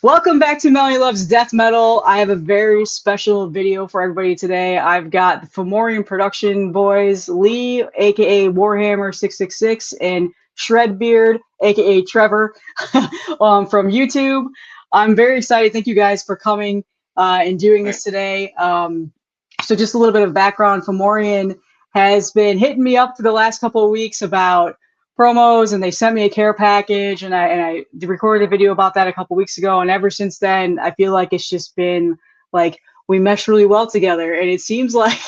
Welcome back to Melanie Loves Death Metal. I have a very special video for everybody today. I've got the Fomorian production boys, Lee, aka Warhammer 666, and Shredbeard, aka Trevor, from YouTube. I'm very excited. Thank you guys for coming and doing this today. So just a little bit of background. Fomorian has been hitting me up for the last couple of weeks about promos, and they sent me a care package, and I recorded a video about that a couple weeks ago, and ever since then I feel like it's just been like we mesh really well together, and it seems like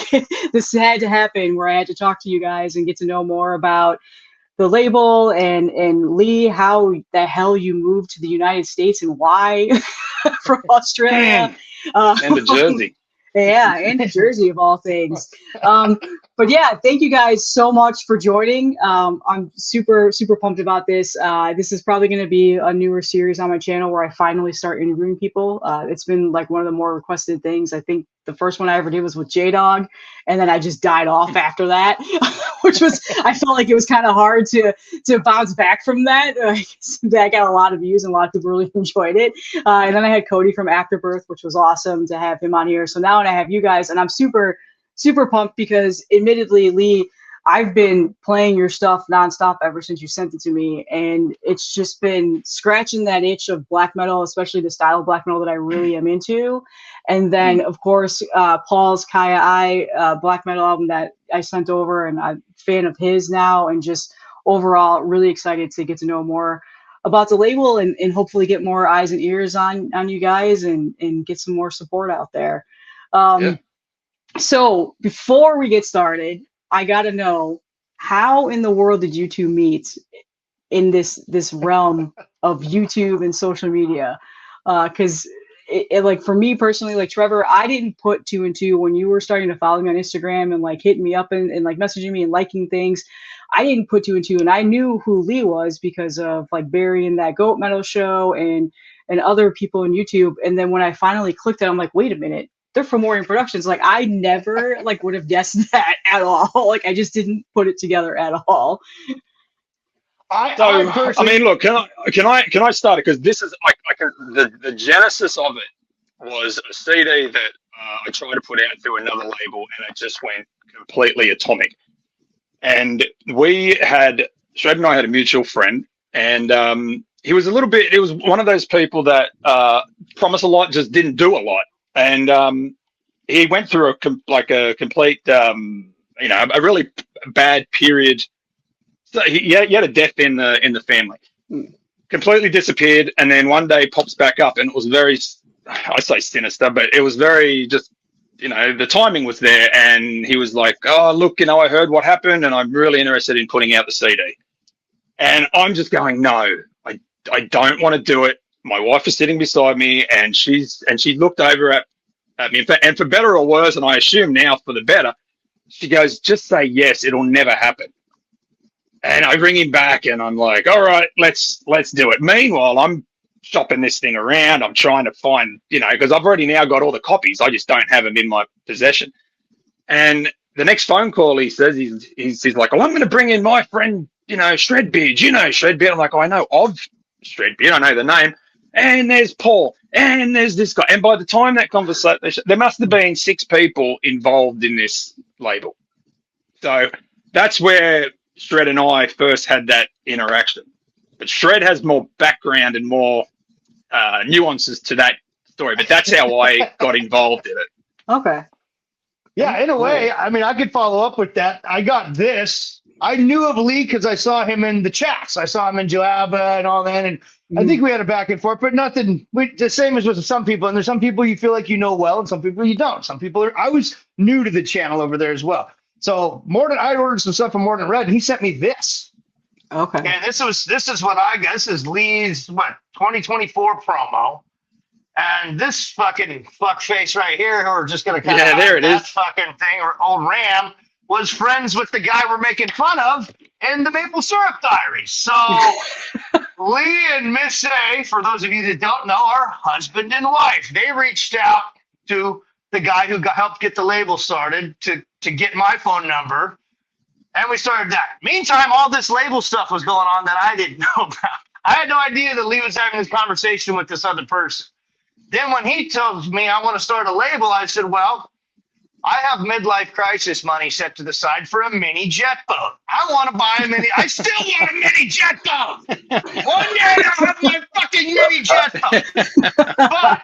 this had to happen where I had to talk to you guys and get to know more about the label and Lee, how the hell you moved to the United States and why from Australia and the Jersey. Yeah, and New Jersey of all things. But yeah, thank you guys so much for joining. I'm super pumped about this. This is probably going to be a newer series on my channel where I finally start interviewing people. It's been like one of the more requested things. I think the first one I ever did was with J-Dog, and then I just died off after that, which was, I felt like it was kind of hard to bounce back from that. I got a lot of views and a lot of people really enjoyed it. And then I had Cody from Afterbirth, which was awesome to have him on here. So now I have you guys, and I'm super pumped because admittedly, Lee, I've been playing your stuff nonstop ever since you sent it to me, and it's just been scratching that itch of black metal, especially the style of black metal that I really am into. And then, of course, Paul's Kaya I black metal album that I sent over, and I'm a fan of his now, and just overall really excited to get to know more about the label and hopefully get more eyes and ears on you guys and get some more support out there. So before we get started, I gotta know, how in the world did you two meet in this realm of YouTube and social media? Because like for me personally, like Trevor, I didn't put two and two when you were starting to follow me on Instagram and like hitting me up and like messaging me and liking things. I didn't put two and two, and I knew who Lee was because of like Barry and that Goat Metal show and other people on YouTube. And then when I finally clicked it, I'm like, wait a minute, they're Fomorian Productions. Like I never like would have guessed that at all. Like I just didn't put it together at all. I mean, look, can I start it? Because this is the genesis of it was a CD that I tried to put out through another label, and it just went completely atomic. And Shred and I had a mutual friend, and he was one of those people that promised a lot, just didn't do a lot. And he went through a complete, a really bad period. So he had a death in the family, completely disappeared, and then one day pops back up, and it was very, I say sinister, but it was very just, the timing was there, and he was like, oh, look, I heard what happened, and I'm really interested in putting out the CD. And I'm just going, no, I don't want to do it. My wife is sitting beside me, and she looked over at me, and for better or worse, and I assume now for the better, she goes, just say yes, it'll never happen. And I ring him back, and I'm like, all right, let's do it. Meanwhile, I'm shopping this thing around. I'm trying to find, because I've already now got all the copies. I just don't have them in my possession. And the next phone call, he says, he's like, oh, I'm going to bring in my friend, Shredbeard. Shredbeard? I'm like, oh, I know of Shredbeard. I know the name. And there's Paul, and there's this guy. And by the time that conversation, there must have been 6 people involved in this label. So that's where Shred and I first had that interaction. But Shred has more background and more nuances to that story. But that's how I got involved in it. Okay. Yeah, in a way, I mean, I could follow up with that. I got this. I knew of Lee because I saw him in the chats. I saw him in Joaba and all that, and I think we had a back and forth, but nothing. The same as with some people, and there's some people you feel like you know well, and some people you don't. Some people I was new to the channel over there as well. So I ordered some stuff from Morton Red, and he sent me this. Okay. And this is what I guess is Lee's 2024 promo. And this fucking fuckface right here, who are just gonna kind of there it is. Fucking thing, or old Ram, was friends with the guy we're making fun of in the Maple Syrup Diaries. So Lee and Miss A, for those of you that don't know, are husband and wife. They reached out to the guy who helped get the label started to get my phone number, and we started that. Meantime, all this label stuff was going on that I didn't know about. I had no idea that Lee was having this conversation with this other person. Then when he tells me I want to start a label, I said, well, I have midlife crisis money set to the side for a mini jet boat. I want to buy a mini. I still want a mini jet boat. One day I'll have my fucking mini jet boat. But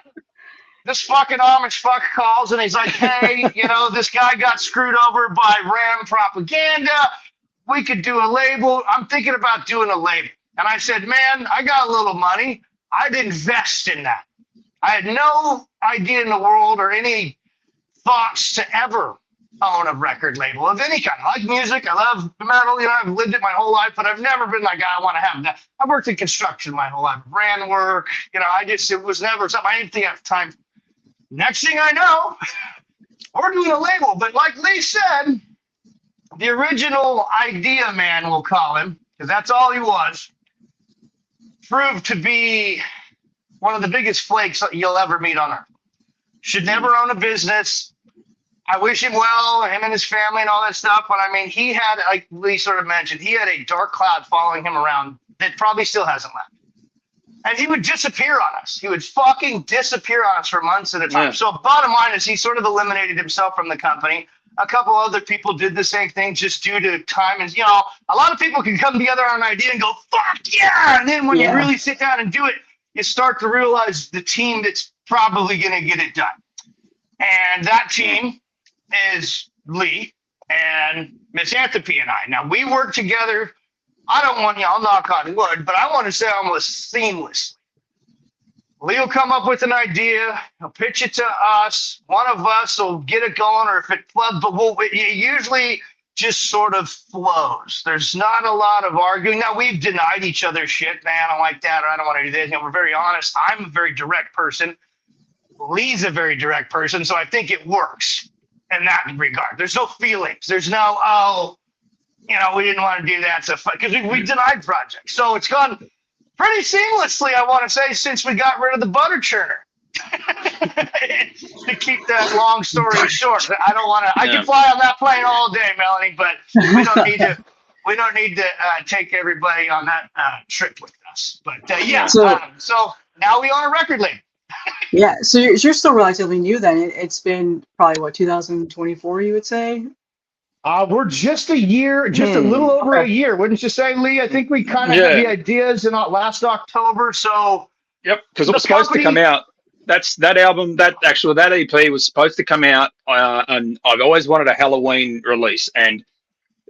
this fucking Amish fuck calls and he's like, hey, you know, this guy got screwed over by Ram propaganda. We could do a label. I'm thinking about doing a label. And I said, man, I got a little money. I'd invest in that. I had no idea in the world or any thoughts to ever own a record label of any kind. I like music. I love metal. You know, I've lived it my whole life, but I've never been like, I want to have that. I've worked in construction my whole life, brand work. You know, it was never something I didn't think at the time. Next thing I know, we're doing a label. But like Lee said, the original idea man, we'll call him, because that's all he was, proved to be one of the biggest flakes you'll ever meet on earth. Should never own a business. I wish him well, him and his family and all that stuff. But I mean, he had, like Lee sort of mentioned, he had a dark cloud following him around that probably still hasn't left. And he would disappear on us. He would fucking disappear on us for months at a time. Yeah. So bottom line is he sort of eliminated himself from the company. A couple other people did the same thing just due to time. And, you know, a lot of people can come together on an idea and go, fuck yeah. And then when you really sit down and do it, you start to realize the team that's probably going to get it done. And that team is Lee and Miss Anthropy and I. Now, we work together. I don't want, I'll knock on wood, but I want to say almost seamlessly. Lee will come up with an idea. He'll pitch it to us. One of us will get it going, or if it floods, but it usually just sort of flows. There's not a lot of arguing. Now, we've denied each other shit, man. I don't like that, or I don't want to do this. And we're very honest. I'm a very direct person. Lee's a very direct person, so I think it works in that regard. There's no feelings. There's no, oh, you know, we didn't want to do that. So, because we denied projects. So it's gone pretty seamlessly, I want to say, since we got rid of the butter churner. To keep that long story short, I don't want to. I can fly on that plane all day, Melanie, but we don't need to. We don't need to take everybody on that trip with us. But so now we own a record label. Yeah, so you're still relatively new then. It's been probably what, 2024, you would say? We're just a year, just a little over a year, wouldn't you say, Lee? I think we kind of had the ideas in last October. So yep, because it was supposed to come out. That album, that EP was supposed to come out, and I've always wanted a Halloween release, and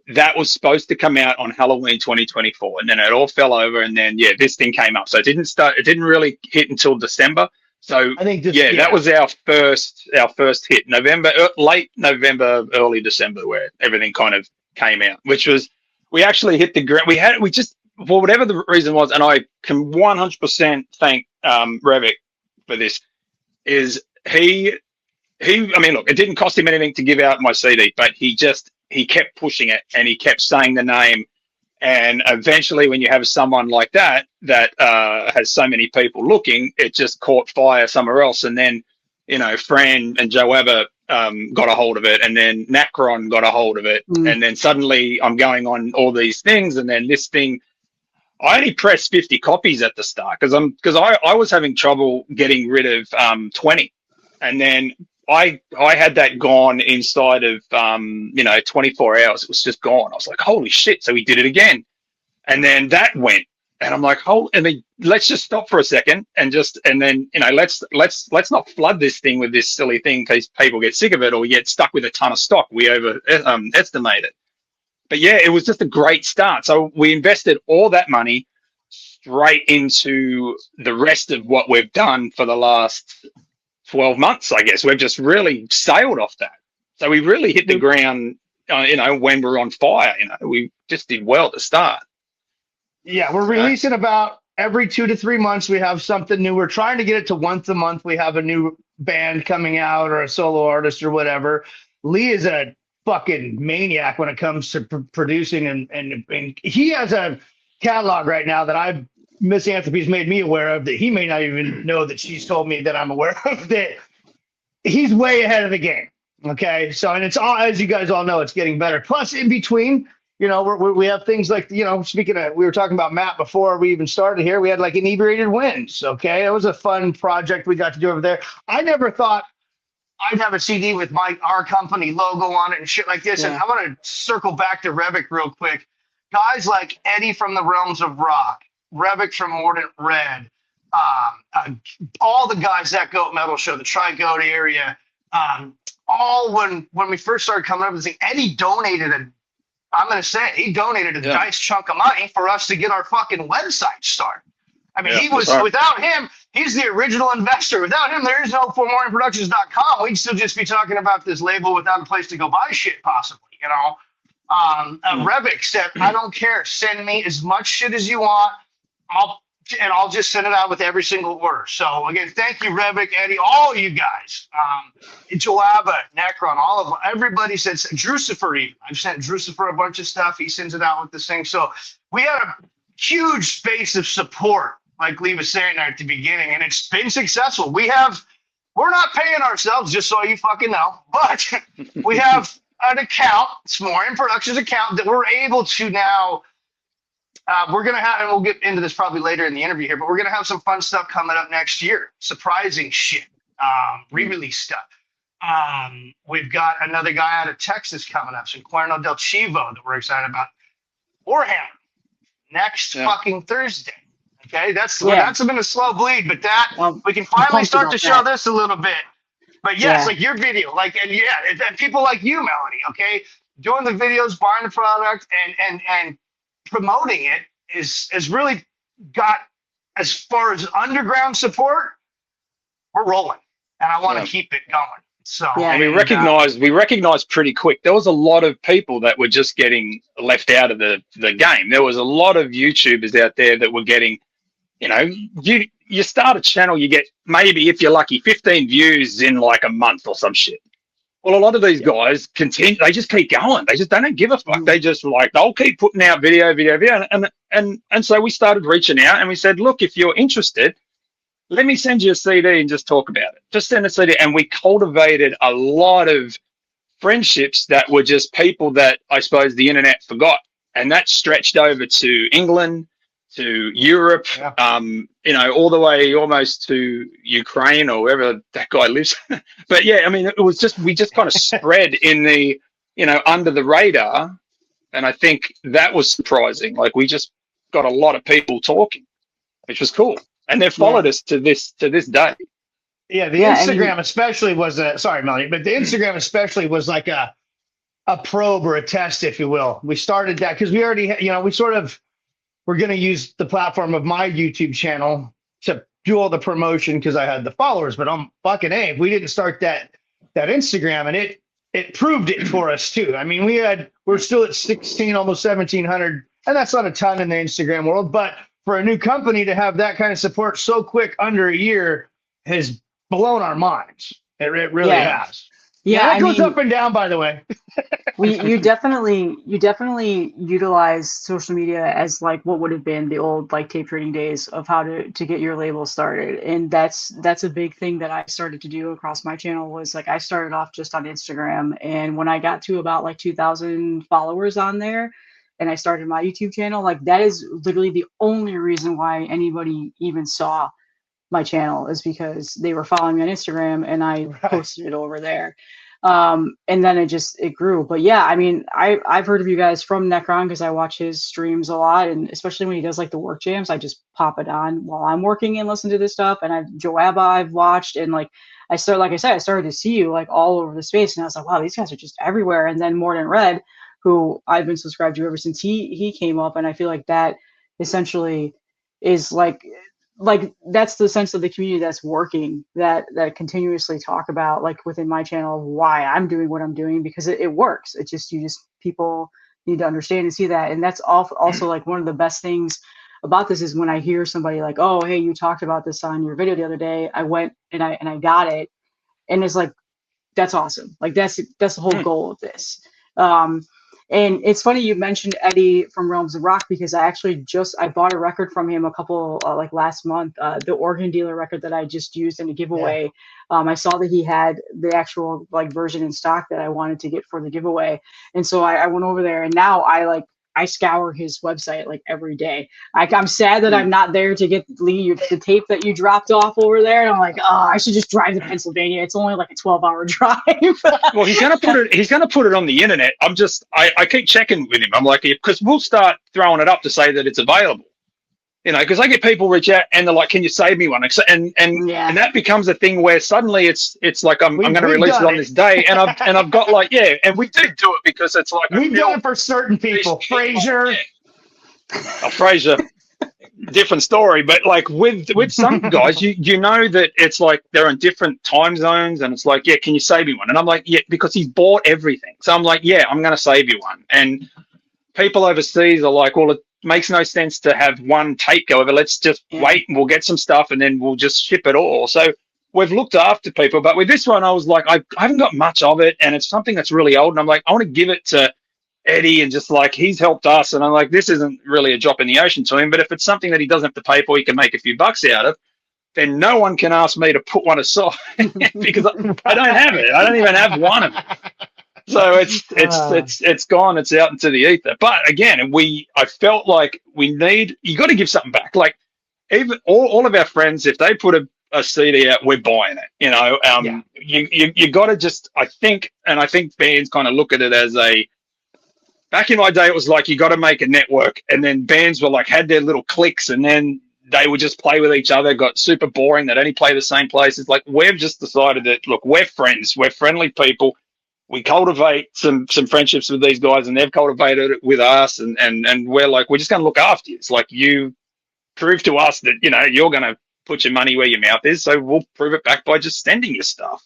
that was supposed to come out on Halloween 2024, and then it all fell over, and then this thing came up. So it didn't really hit until December. So I think that was our first hit, late November, early December, where everything kind of came out, which was, we actually hit the ground. We just, for whatever the reason was, and I can 100% thank Revik for this, is I mean, look, it didn't cost him anything to give out my CD, but he kept pushing it, and he kept saying the name. And eventually, when you have someone like that has so many people looking, it just caught fire somewhere else. And then, you know, Fran and Joe Abba got a hold of it, and then Nacron got a hold of it. And then suddenly I'm going on all these things, and then this thing, I only pressed 50 copies at the start because I was having trouble getting rid of 20, and then I had that gone inside of 24 hours. It was just gone. I was like, holy shit! So we did it again, and then that went, and I'm like, let's just stop for a second and then let's not flood this thing with this silly thing in case people get sick of it or we get stuck with a ton of stock. We estimate it. But yeah, it was just a great start. So we invested all that money straight into the rest of what we've done for the last 12 months, I guess. We've just really sailed off that. So we really hit the ground, when we're on fire. We just did well to start. Yeah, we're releasing about every 2 to 3 months. We have something new. We're trying to get it to once a month. We have a new band coming out or a solo artist or whatever. Lee is a fucking maniac when it comes to producing, and he has a catalog right now that Miss Anthropy's made me aware of, that he may not even know that she's told me that I'm aware of, that he's way ahead of the game. Okay. So, and it's all, as you guys all know, it's getting better. Plus in between, You know, we have things like, you know, speaking of, we were talking about Matt before we even started here. We had like inebriated wins. Okay. It was a fun project we got to do over there. I never thought I'd have a CD with our company logo on it and shit like this. Yeah. And I want to circle back to Revic real quick. Guys like Eddie from the Realms of Rock, Revic from Mordant Red, all the guys that Goat Metal Show, the Tri-Goat area, all when we first started coming up with this thing, Eddie donated he donated a nice chunk of money for us to get our fucking website started. I mean, he was, without him, he's the original investor. Without him, there is no FomorianProductions.com. We'd still just be talking about this label without a place to go buy shit, possibly, you know. Revic said, I don't care. Send me as much shit as you want. I'll just send it out with every single order. So again, thank you, Revic, Eddie, all you guys. Joaba, Necron, all of them. Everybody said Drucifer even. I've sent Drucifer a bunch of stuff. He sends it out with this thing. So we had a huge space of support, like Lee was saying there at the beginning, and it's been successful. We're not paying ourselves, just so you fucking know, but we have an account, Fomorian Productions account, that we're able to now. We're going to have, and we'll get into this probably later in the interview here, but we're going to have some fun stuff coming up next year. Surprising shit, re-release stuff. We've got another guy out of Texas coming up, some Cuerno del Chivo that we're excited about. Warhammer, next fucking Thursday. Okay, that's been a slow bleed, but we can finally start to show this a little bit. But yes, like your video, and people like you, Melanie, okay, doing the videos, buying the product, and promoting it is really got, as far as underground support, we're rolling, and I want to keep it going. So and we recognized pretty quick there was a lot of people that were just getting left out of the game. There was a lot of YouTubers out there that were getting, you know, you start a channel, you get maybe, if you're lucky, 15 views in like a month or some shit. Well, a lot of these guys continue. They just keep going. They don't give a fuck. They just they'll keep putting out video, and so we started reaching out and we said, look, if you're interested, let me send you a CD and just talk about it. Just send a CD, and we cultivated a lot of friendships that were just people that I suppose the internet forgot, and that stretched over to England, to Europe, you know, all the way almost to Ukraine or wherever that guy lives. But yeah, I mean, it was just, we just kind of spread in the, you know, under the radar. And I think that was surprising. Like, we just got a lot of people talking, which was cool. And they've followed us to this day. Yeah, the Instagram especially was sorry, Melanie, but the Instagram especially was like a probe or a test, if you will. We started that because we already, you know, we're going to use the platform of my YouTube channel to do all the promotion because I had the followers, but I'm fucking A. If we didn't start that Instagram, and it proved it for us too. I mean, we're still at 16, almost 1,700, and that's not a ton in the Instagram world, but for a new company to have that kind of support so quick under a year has blown our minds. It really has. Yeah, it goes up and down, by the way. You definitely utilize social media as like what would have been the old like tape trading days of how to get your label started. And that's a big thing that I started to do across my channel. Was like, I started off just on Instagram, and when I got to about like 2,000 followers on there and I started my YouTube channel, like that is literally the only reason why anybody even saw my channel, is because they were following me on Instagram and I posted it over there. And then it grew. But yeah, I mean, I've heard of you guys from Necron because I watch his streams a lot, and especially when he does like the work jams, I just pop it on while I'm working and listen to this stuff. And Joaba I've watched, and like I started to see you like all over the space, and I was like, wow, these guys are just everywhere. And then Mordant Red, who I've been subscribed to ever since he came up, and I feel like that essentially is like that's the sense of the community that's working, that continuously talk about, like within my channel, why I'm doing what I'm doing, because it works. It's just, people need to understand and see that. And that's also like one of the best things about this is when I hear somebody like, oh, hey, you talked about this on your video the other day. I went and I got it. And it's like, that's awesome. Like that's the whole goal of this. And it's funny you mentioned Eddie from Realms of Rock, because I bought a record from him a couple like last month, the Organ Dealer record that I just used in a giveaway. I saw that he had the actual like version in stock that I wanted to get for the giveaway, and so I went over there, and now I scour his website like every day. I'm sad that I'm not there to get the tape that you dropped off over there. And I'm like, oh, I should just drive to Pennsylvania. It's only like a 12-hour drive. Well, he's gonna put it on the internet. I keep checking with him. I'm like, because we'll start throwing it up to say that it's available. You know, because I get people reach out and they're like, "Can you save me one?" And that becomes a thing where suddenly it's like I'm going to release it on this day, and I've got like and we do it because it's like we've done it for certain people. Fraser, Fraser, different story, but like with some guys, you know that it's like they're in different time zones, and it's like, yeah, can you save me one? And I'm like, yeah, because he's bought everything, so I'm like, yeah, I'm going to save you one. And people overseas are like, well, it makes no sense to have one tape go over. Let's just wait and we'll get some stuff and then we'll just ship it all. So we've looked after people, but with this one, I was like, I haven't got much of it, and it's something that's really old. And I'm like, I want to give it to Eddie, and just like, he's helped us. And I'm like, this isn't really a drop in the ocean to him, but if it's something that he doesn't have to pay for, he can make a few bucks out of, then no one can ask me to put one aside because I don't have it. I don't even have one of it. So it's gone. It's out into the ether. But again, I felt like you got to give something back. Like even all of our friends, if they put a CD out, we're buying it. You know, you got to just, I think bands kind of look at it as back in my day, it was like, you got to make a network, and then bands were like, had their little cliques, and then they would just play with each other, got super boring. They'd only play the same places. Like, we've just decided that, look, we're friends. We're friendly people. We cultivate some friendships with these guys, and they've cultivated it with us, and we're like, we're just going to look after you. It's like, you prove to us that, you know, you're going to put your money where your mouth is, so we'll prove it back by just sending you stuff,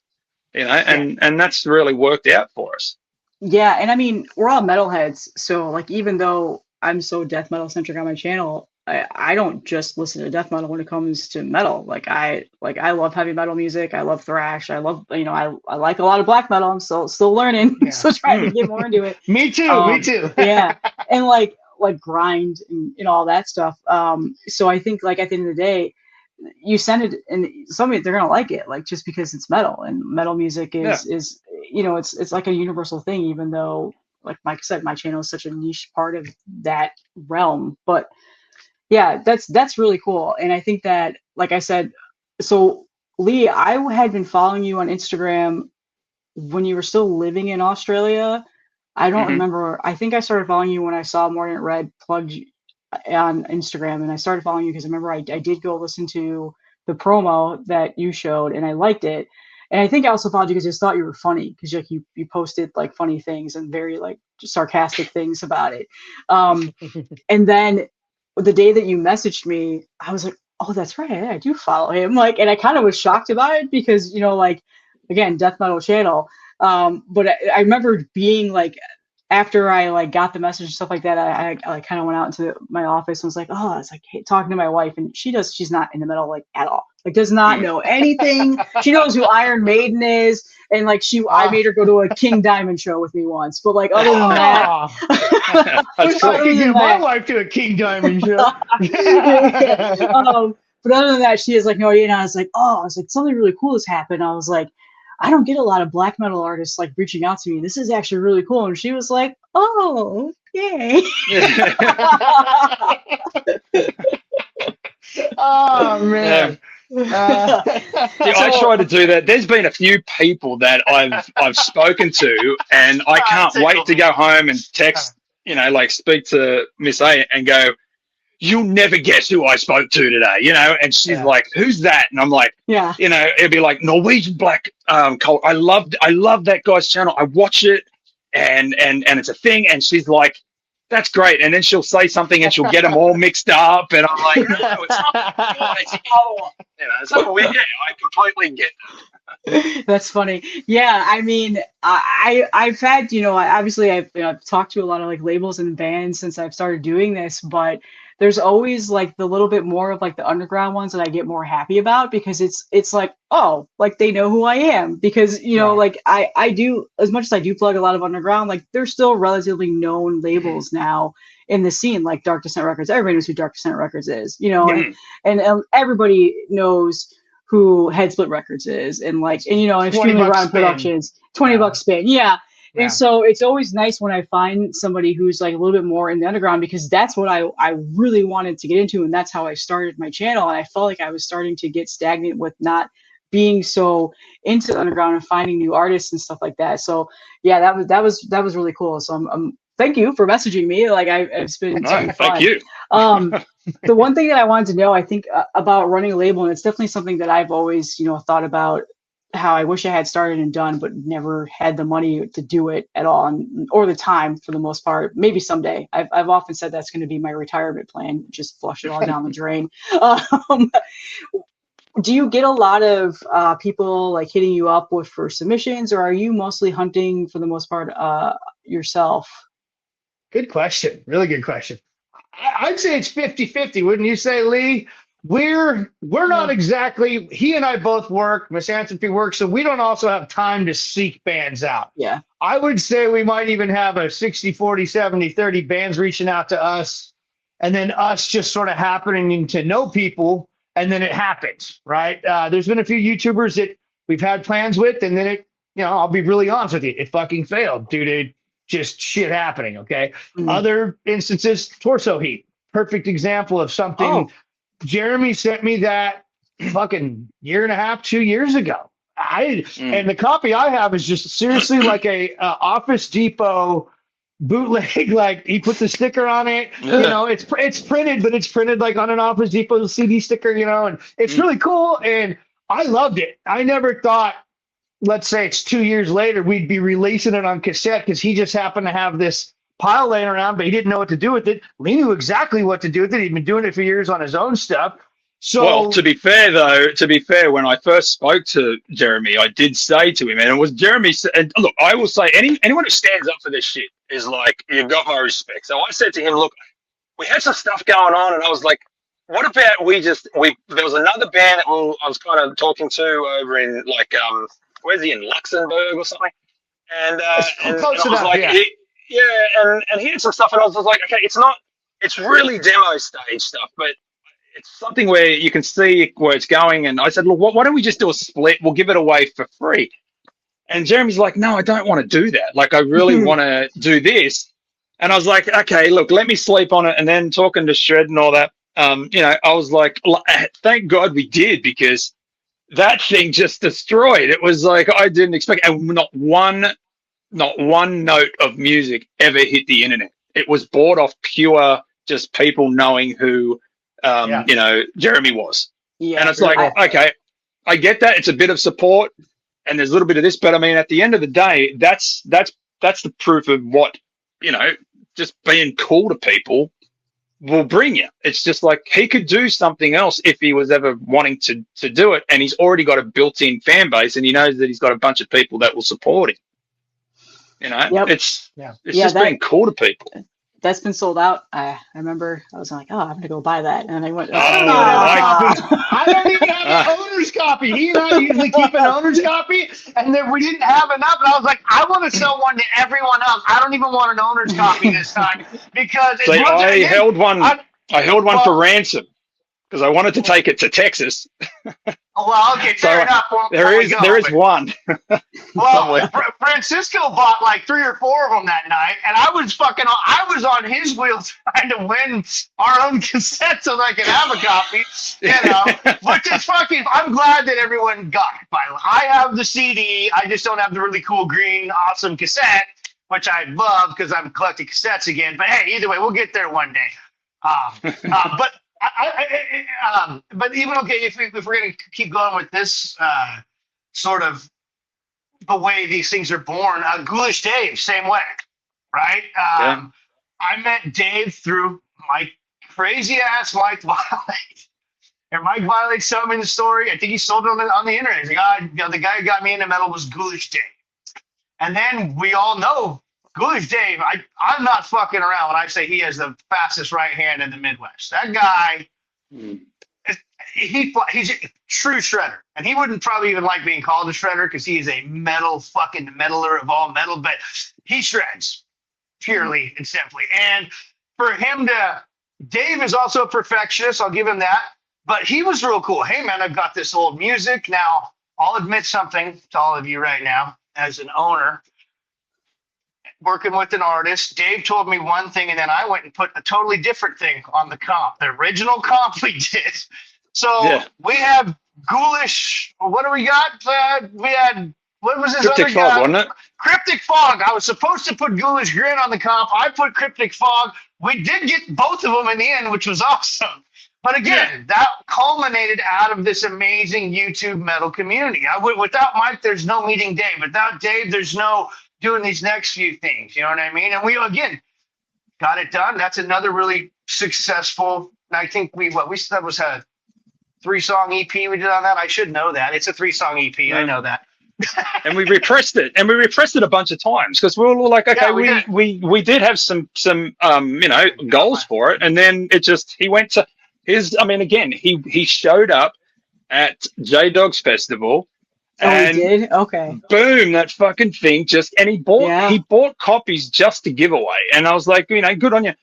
you know, and that's really worked out for us. Yeah, and I mean, we're all metalheads, so like, even though I'm so death metal centric on my channel, I don't just listen to death metal when it comes to metal. I love heavy metal music. I love thrash. I love, you know, I like a lot of black metal. I'm still learning, still trying to get more into it. Me too. Yeah, and like grind and all that stuff. So I think, like, at the end of the day, you send it, and somebody, they're gonna like it, like, just because it's metal, and metal music is you know, it's like a universal thing, even though, like Mike said, my channel is such a niche part of that realm. But yeah, that's really cool. And I think that, like I said, so Lee, I had been following you on Instagram when you were still living in Australia. I don't remember. I think I started following you when I saw Morning Red plugged on Instagram, and I started following you because I remember I did go listen to the promo that you showed, and I liked it. And I think I also followed you because I just thought you were funny, because like you posted like funny things and very like sarcastic things about it. And then the day that you messaged me, I was like, oh, that's right, I do follow him. Like, and I kind of was shocked about it because, you know, like, again, death metal channel. But I remember being like, after I like got the message and stuff like that, I like kind of went out into my office and was like, oh, I was like talking to my wife, and she's not in the metal like at all, like does not know anything. She knows who Iron Maiden is, and like I made her go to a King Diamond show with me once, but like other than that, I could get my wife to a King Diamond show. But other than that, she is like, no, you know, I was like, something really cool has happened. I was like, I don't get a lot of black metal artists like reaching out to me. This is actually really cool. And she was like, oh, yay. Oh, man. I try to do that. There's been a few people that I've spoken to, and I can't wait to go home and text, you know, like speak to Miss A and go, you'll never guess who I spoke to today, you know? And she's like, who's that? And I'm like, you know, it'd be like Norwegian black cult. I love that guy's channel. I watch it, and it's a thing. And she's like, that's great. And then she'll say something and she'll get them all mixed up. And I'm like, no, it's not. It's the other one. You know, so I completely get that. That's funny. Yeah, I mean, I've had, you know, obviously I've talked to a lot of like labels and bands since I've started doing this, but there's always like the little bit more of like the underground ones that I get more happy about, because it's like, oh, like they know who I am, because you know, like I do, as much as I do plug a lot of underground, like there's still relatively known labels now in the scene, like Dark Descent Records. Everybody knows who Dark Descent Records is, you know, and everybody knows who Head Split Records is, and like, and you know, Extremely Round Productions, $20 spin, yeah. And so it's always nice when I find somebody who's like a little bit more in the underground, because that's what I really wanted to get into, and that's how I started my channel. And I felt like I was starting to get stagnant with not being so into the underground and finding new artists and stuff like that. So yeah, that was really cool. So I'm thank you for messaging me. Like it's been fun. Thank you. The one thing that I wanted to know, I think about running a label, and it's definitely something that I've always, you know, thought about, how I wish I had started and done, but never had the money to do it at all, or the time for the most part. Maybe someday. I've often said that's going to be my retirement plan, just flush it all down the drain. Do you get a lot of people like hitting you up for submissions, or are you mostly hunting for the most part yourself? Good question. Really good question. I'd say it's 50-50. Wouldn't you say, Lee? We're not exactly, he and I both work, Misanthropy works, so we don't also have time to seek bands out. Yeah. I would say we might even have a 60, 40, 70, 30 bands reaching out to us, and then us just sort of happening to know people, and then it happens, right? There's been a few YouTubers that we've had plans with, and then it, you know, I'll be really honest with you, it fucking failed due to just shit happening, okay? Other instances, Torso Heat, perfect example of something. Jeremy sent me that fucking year and a half, 2 years ago. And the copy I have is just seriously like a Office Depot bootleg. Like he put the sticker on it. You know, it's printed, but it's printed like on an Office Depot CD sticker. You know, and it's really cool. And I loved it. I never thought, let's say it's 2 years later, we'd be releasing it on cassette, because he just happened to have this pile laying around, but he didn't know what to do with it. Lee knew exactly what to do with it. He'd been doing it for years on his own stuff. So, well, to be fair, when I first spoke to Jeremy, I did say to him, and it was Jeremy. And look, I will say, anyone who stands up for this shit is like, you've got my respect. So I said to him, look, we had some stuff going on, and I was like, what about there was another band that I was kind of talking to over in like where's he, in Luxembourg or something, and I was like, and he had some stuff, and I was just like, okay, it's really demo stage stuff, but it's something where you can see where it's going. And I said, look, why don't we just do a split? We'll give it away for free. And Jeremy's like, no, I don't want to do that. Like, I really want to do this. And I was like, okay, look, let me sleep on it. And then talking to Shred and all that, you know, I was like, thank God we did, because that thing just destroyed. It was like, I didn't expect, and not one note of music ever hit the internet. It was bought off pure just people knowing who you know, Jeremy was. And it's like, okay, I get that. It's a bit of support and there's a little bit of this, but I mean, at the end of the day, that's the proof of what, you know, just being cool to people will bring you. It's just like, he could do something else if he was ever wanting to do it, and he's already got a built-in fan base, and he knows that he's got a bunch of people that will support him. You know, it's just being cool to people. That's been sold out. I remember I was like, oh, I'm gonna go buy that, and then I went. I don't even have an owner's copy. He and I usually keep an owner's copy, and then we didn't have enough. And I was like, I want to sell one to everyone else. I don't even want an owner's copy this time, because I held one for ransom, because I wanted to take it to Texas. Well, okay, fair enough. There is one. Well, Francisco bought like 3 or 4 of them that night, and I was on his wheels trying to win our own cassette so that I could have a copy, you know. But it's fucking, I'm glad that everyone got it, by the way. I have the CD, I just don't have the really cool green awesome cassette, which I love because I'm collecting cassettes again. But hey, either way, we'll get there one day. But even okay, if we're gonna keep going with this sort of the way these things are born, Ghoulish Dave, same way, right? I met Dave through my crazy ass Mike Violate. And Mike Violate told me the story. I think he sold it on the internet. He's like, the guy who got me into metal was Ghoulish Dave. And then we all know Ghoulish Dave, I'm not fucking around when I say he has the fastest right hand in the Midwest. That guy, he's a true shredder. And he wouldn't probably even like being called a shredder because he is a metal fucking metaler of all metal, but he shreds purely and simply. And for him to, Dave is also a perfectionist, I'll give him that. But he was real cool. Hey, man, I've got this old music. Now, I'll admit something to all of you right now as an owner. Working with an artist, Dave told me one thing, and then I went and put a totally different thing on the comp, the original comp we did. So we have Ghoulish. What do we got? We had, what was his Cryptic other Fog, guy? wasn't it? Cryptic Fog. I was supposed to put Ghoulish Grin on the comp. I put Cryptic Fog. We did get both of them in the end, which was awesome. But again, that culminated out of this amazing YouTube metal community. Without Mike, there's no meeting Dave. Without Dave, there's no doing these next few things. You know what I mean? And we, again, got it done. That's another really successful, I think that was a 3-song EP we did on that. I should know that. It's a 3-song EP. I know that. And we repressed it, a bunch of times because we were all like, okay, we did have some goals for it, and then it just, he went to his, I mean, again, he showed up at J Dogs Festival. And he did? Okay. Boom, that fucking thing just, and he bought copies just to give away. And I was like, good on you.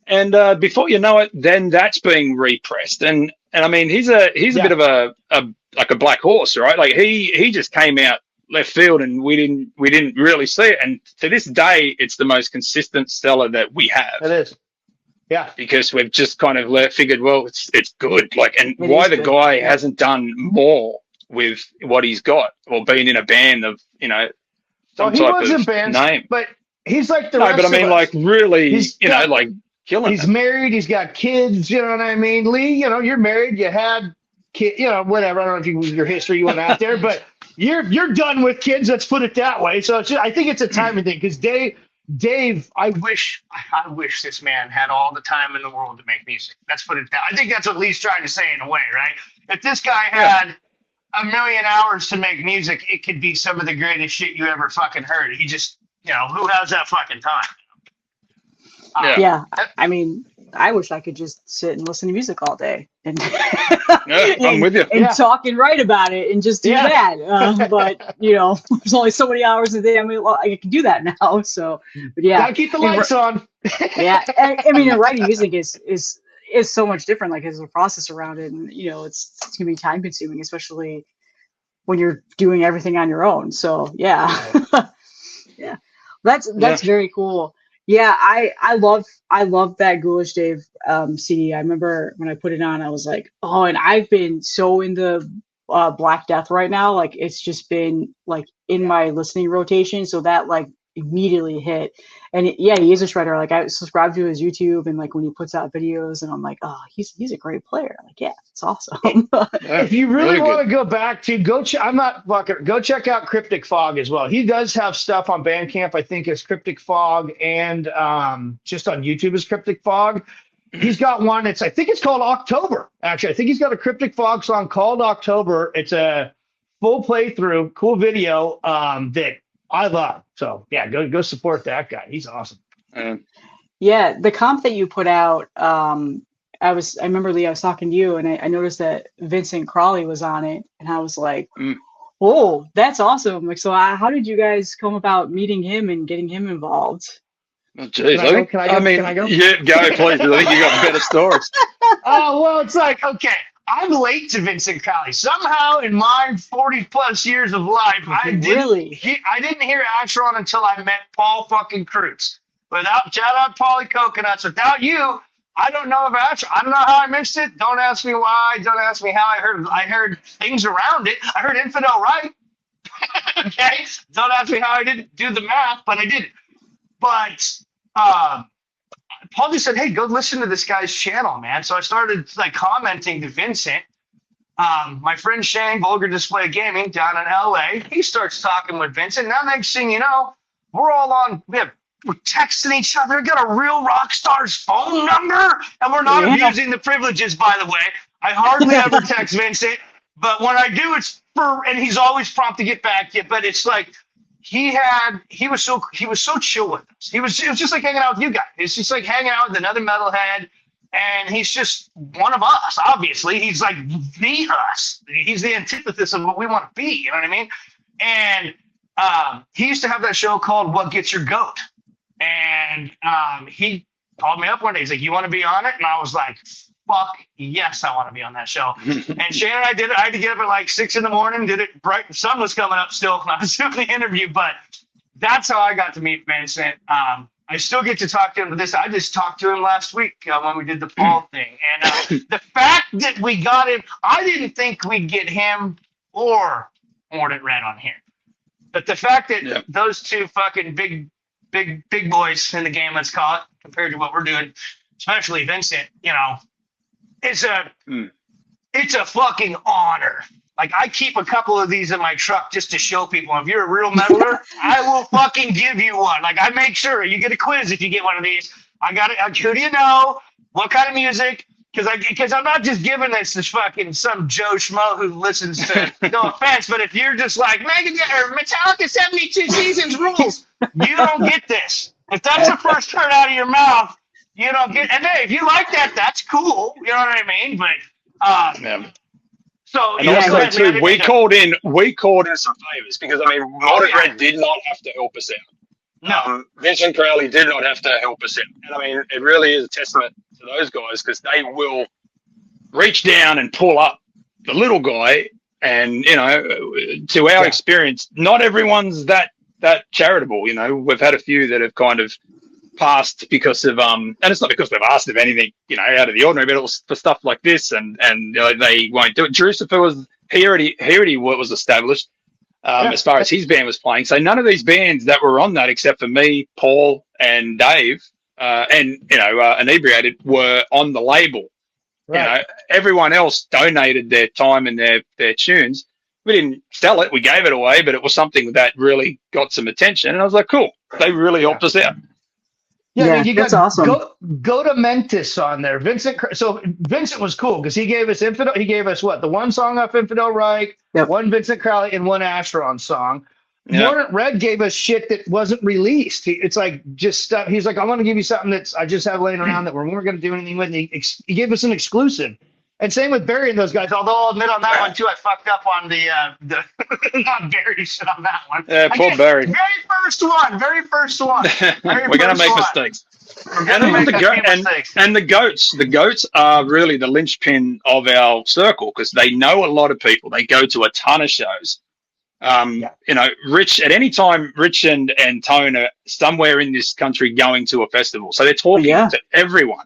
And before you know it, then that's being repressed. And I mean, he's a bit of a black horse, right? Like he just came out left field and we didn't really see it. And to this day, it's the most consistent seller that we have. It is. Yeah. Because we've just kind of figured, well, it's good. Like, and it why the guy hasn't done more with what he's got, or been in a band of, some he type was of in bands, name. but he's like the rest but I mean, of us. really, He's like killing He's it. married. He's got kids. You know what I mean? Lee, you're married. You had kids, whatever. I don't know if your history you went out there, but you're done with kids. Let's put it that way. So I think it's a timing thing because Dave, I wish this man had all the time in the world to make music. Let's put it that. I think that's what Lee's trying to say in a way, right? If this guy had a million hours to make music, it could be some of the greatest shit you ever fucking heard. He just, who has that fucking time? I mean, I wish I could just sit and listen to music all day and I'm with you. and talk and write about it and just do that. But there's only so many hours a day. I mean, well, I can do that now. So, but gotta keep the lights on. I mean, and writing music is so much different. Like there's a process around it, and it's gonna be time consuming, especially when you're doing everything on your own. So that's very cool. Yeah, I love that Ghoulish Dave CD. I remember when I put it on, I was like, oh, and I've been so into Black Death right now. Like it's just been like in my listening rotation. So that like immediately hit. And he is a shredder. Like I subscribe to his YouTube, and like when he puts out videos, and I'm like, oh, he's a great player. Like, yeah, it's awesome. If you really want to go back to go check out Cryptic Fog as well. He does have stuff on Bandcamp. I think it's Cryptic Fog, and just on YouTube is Cryptic Fog. He's got one. I think it's called October. Actually, I think he's got a Cryptic Fog song called October. It's a full playthrough, cool video that I love. So yeah, go support that guy. He's awesome. Yeah, the comp that you put out, I remember, Lee, I was talking to you, and I noticed that Vincent Crawley was on it, and I was like, oh, that's awesome. Like, so how did you guys come about meeting him and getting him involved? Oh, geez, Can I go? Yeah, go, please. I think you got better stories. Oh, well, it's like, okay, I'm late to Vincent Crowley. Somehow in my 40 plus years of life, I didn't hear Astron until I met Paul fucking Kreutz. Shout out Paulie Coconuts. Without you, I don't know about Astron. I don't know how I missed it. Don't ask me why. Don't ask me how. I heard things around it. I heard Infidel right. Okay. Don't ask me how I didn't do the math, but I did it. But Paul just said, hey, go listen to this guy's channel, man. So I started like commenting to Vincent. My friend Shane, Vulgar Display Gaming down in LA, he starts talking with Vincent. Now next thing you know, we're texting each other, got a real rock star's phone number, and we're not abusing the privileges, by the way. I hardly ever text Vincent, but when I do, it's and he's always prompt to get back to you, but it's like, he was so chill with us. It was just like hanging out with you guys. It's just like hanging out with another metalhead, and he's just one of us. Obviously, he's like the us. He's the antithesis of what we want to be. You know what I mean? And he used to have that show called "What Gets Your Goat," and he called me up one day. He's like, "You want to be on it?" And I was like, "Fuck yes, I want to be on that show." And Shane and I did it. I had to get up at like 6 a.m. Did it bright. The sun was coming up still when I was doing the interview, but that's how I got to meet Vincent. I still get to talk to him for this. I just talked to him last week when we did the Paul thing. And the fact that we got him, I didn't think we'd get him or Mordant Red on here. But the fact that those two fucking big boys in the game, let's call it, compared to what we're doing, especially Vincent, you know, it's a fucking honor. Like, I keep a couple of these in my truck just to show people, if you're a real metaler, I will fucking give you one. Like, I make sure you get a quiz if you get one of these. I got it. Who do you know? What kind of music? Because I'm not just giving this to fucking some Joe Schmo who listens to, no offense, but if you're just like, Metallica 72 Seasons rules, you don't get this. If that's the first turn out of your mouth, you don't get, and hey, if you like that, that's cool. You know what I mean? But, so, and also too, we called in some favors because I mean, Mordant Red did not have to help us out. No, Vincent Crowley did not have to help us out, and I mean, it really is a testament to those guys because they will reach down and pull up the little guy. And you know, to our experience, not everyone's that charitable. You know, we've had a few that have kind of passed because of and it's not because we've asked of anything, you know, out of the ordinary, but it was for stuff like this, and you know, they won't do it. Drucifer was he already was established as far as his band was playing. So none of these bands that were on that, except for me, Paul, and Dave, and you know, Inebriated, were on the label. Right. You know, everyone else donated their time and their tunes. We didn't sell it; we gave it away, but it was something that really got some attention. And I was like, cool, they really helped us out. Yeah, I mean, that's awesome. Go to Mentis on there. Vincent. So Vincent was cool because he gave us Infidel. He gave us what, the one song off Infidel Reich, one Vincent Crowley, and one Asheron song. Mordant Red gave us shit that wasn't released. It's like just stuff. He's like, I want to give you something that's I just have laying around that we're not going to do anything with. And he gave us an exclusive. And same with Barry and those guys. Although I'll admit on that one too, I fucked up on the not Barry shit on that one. Yeah, poor Barry. Very first one. We're gonna make mistakes. And the goats. The goats are really the linchpin of our circle because they know a lot of people. They go to a ton of shows. You know, Rich at any time, Rich and Tone are somewhere in this country going to a festival, so they're talking to everyone.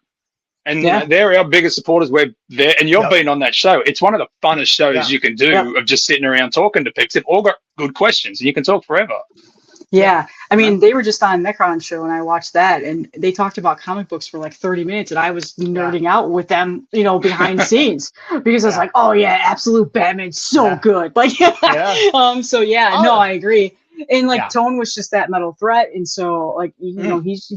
And they're our biggest supporters. We're there, and you've been on that show. It's one of the funnest shows you can do of just sitting around talking to people. They've all got good questions, and you can talk forever. Yeah, I mean, they were just on Necron show, and I watched that, and they talked about comic books for like 30 minutes, and I was nerding out with them, you know, behind the scenes, because I was like, oh yeah, Absolute Batman's so good, like, so no, I agree. And like Tone was just that metal threat, and so like you know he's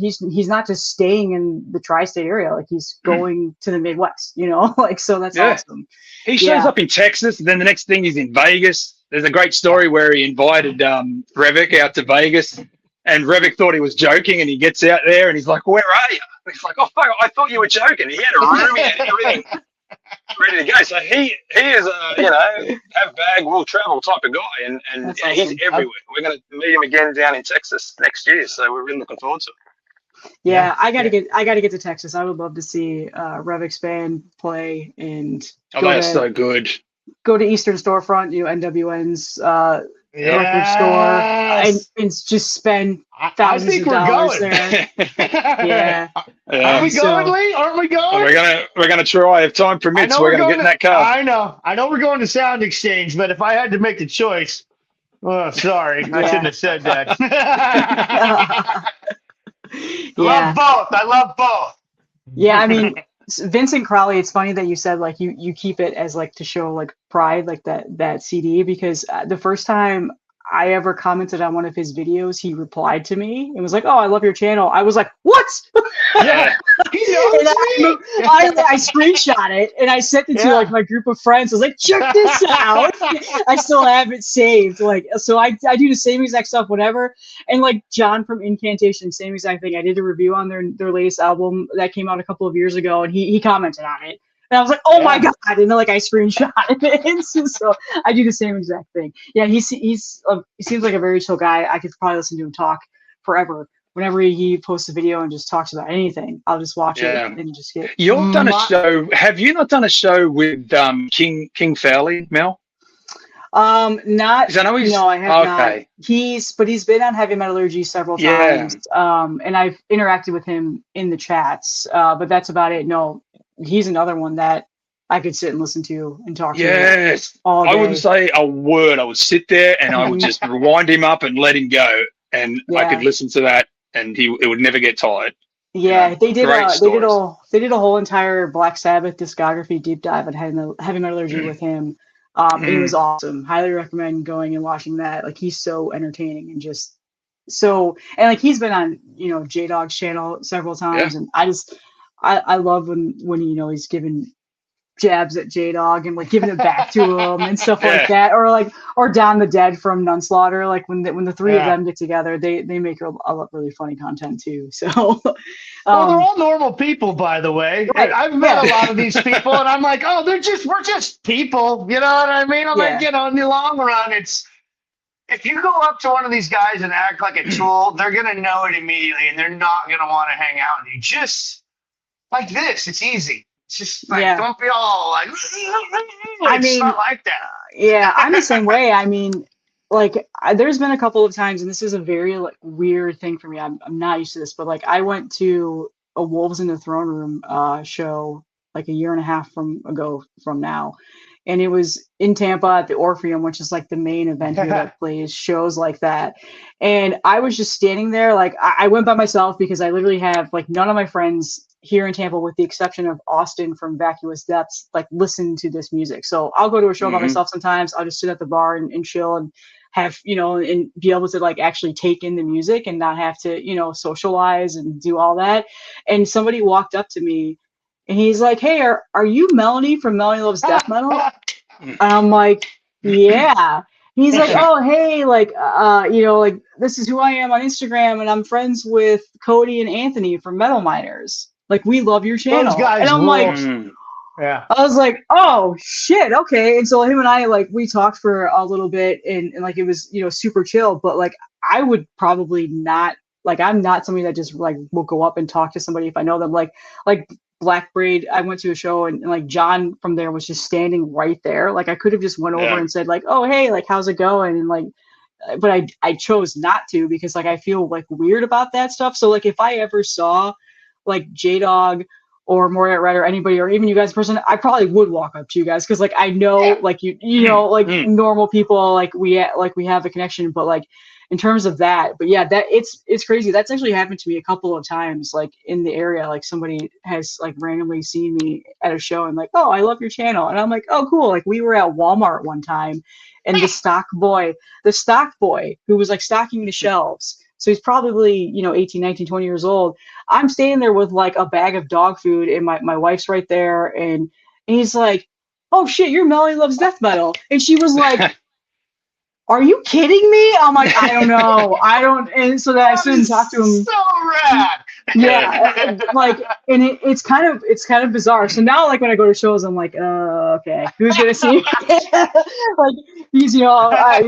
not just staying in the tri-state area, like he's going to the Midwest, you know, like, so that's awesome. He shows up in Texas, and then the next thing he's in Vegas. There's a great story where he invited Revik out to Vegas, and Revik thought he was joking, and he gets out there and he's like, "Where are you?" And he's like, "Oh fuck, I thought you were joking." He had a room, he had everything ready to go. So he is a, you know, have bag will travel type of guy, and awesome. He's everywhere. We're gonna meet him again down in Texas next year, so we're really looking forward to it. Yeah, I gotta get to Texas. I would love to see Revik's band play, and that's so good. Go to Eastern Storefront, you know, NWN's record store, and just spend thousands of dollars there. Are we going, Lee? Aren't we going? We're gonna try. If time permits, we're gonna get in that car. I know we're going to Sound Exchange, but if I had to make the choice, oh, sorry, I shouldn't have said that. Love both. I love both. Yeah, I mean, Vincent Crowley, it's funny that you said like you keep it as like to show like pride, like that CD, because the first time I ever commented on one of his videos, he replied to me and was like, "Oh, I love your channel." I was like, "What?" Yeah. He knows And me. I screenshot it and I sent it to Yeah. like my group of friends. I was like, "Check this out." I still have it saved. Like, so I do the same exact stuff whenever. And like John from Incantation, same exact thing. I did a review on their latest album that came out a couple of years ago, and he commented on it. And I was like, "Oh my god!" And then like I screenshot it. And so I do the same exact thing. Yeah, he seems like a very chill guy. I could probably listen to him talk forever. Whenever he posts a video and just talks about anything, I'll just watch it and just get. You've done a show. Have you not done a show with King Fowley, Mel? Not. 'Cause I know he's No, I have okay. not. He's been on Heavy Metallurgy several times. And I've interacted with him in the chats. But that's about it. No, he's another one that I could sit and listen to and talk to. Yes. All day. I wouldn't say a word. I would sit there and I would just rewind him up and let him go, and I could listen to that, and it would never get tired. Yeah, they did. Great They did a whole entire Black Sabbath discography deep dive on Heavy Metallurgy with him. And it was awesome. Highly recommend going and watching that. Like, he's so entertaining and just so, and like he's been on, J-Dog's channel several times, and I love when he's giving jabs at J-Dog and like giving it back to him and stuff like that, or Don the Dead from Nunslaughter. Like when the three of them get together, they make a lot of really funny content too. So well, they're all normal people, by the way. Right. I've met a lot of these people, and I'm like, oh, we're just people. You know what I mean? I'm like, in the long run, it's if you go up to one of these guys and act like a tool, they're gonna know it immediately, and they're not gonna want to hang out with you. Just like this, it's easy. Just like, don't be all like, it's not like that. Yeah, I'm the same way. I mean, like, there's been a couple of times, and this is a very like weird thing for me. I'm not used to this, but like, I went to a Wolves in the Throne Room show like a year and a half ago from now, and it was in Tampa at the Orpheum, which is like the main event here that plays shows like that. And I was just standing there, like, I went by myself because I literally have like none of my friends here in Tampa, with the exception of Austin from Vacuous Depths, like listen to this music. So I'll go to a show by myself sometimes. I'll just sit at the bar and chill and have, and be able to like actually take in the music and not have to, socialize and do all that. And somebody walked up to me and he's like, "Hey, are you Melanie from Melanie Loves Death Metal?" And I'm like, "Yeah." He's like, "Oh, hey, like, like this is who I am on Instagram, and I'm friends with Cody and Anthony from Metal Miners. Like, we love your channel." Those guys and I'm like, I was like, "Oh shit, okay." And so him and I, like, we talked for a little bit, and like it was, super chill. But like, I would probably not, like, I'm not somebody that just like will go up and talk to somebody if I know them. Like Black Braid, I went to a show and like John from there was just standing right there. Like, I could have just went over and said like, "Oh, hey, like, how's it going?" And like, but I chose not to because like I feel like weird about that stuff. So like, if I ever saw like J-Dog or Moriarty Red or anybody, or even you guys in person, I probably would walk up to you guys because like I know like like normal people, like we have a connection. But like in terms of that, but yeah, that it's crazy. That's actually happened to me a couple of times, like in the area. Like somebody has like randomly seen me at a show and like, "Oh, I love your channel," and I'm like, "Oh, cool." Like, we were at Walmart one time, and the stock boy who was like stocking the shelves, so he's probably 18, 19, 20 years old. I'm standing there with like a bag of dog food, and my wife's right there, and he's like, "Oh shit, you're Melanie Loves Death Metal," and she was like, "Are you kidding me?" I'm like, "I don't know. I don't." And so then I stood and talked to him. So rad. Yeah, like, and it's kind of bizarre. So now, like, when I go to shows, I'm like, okay, who's gonna see me? Like, he's, but,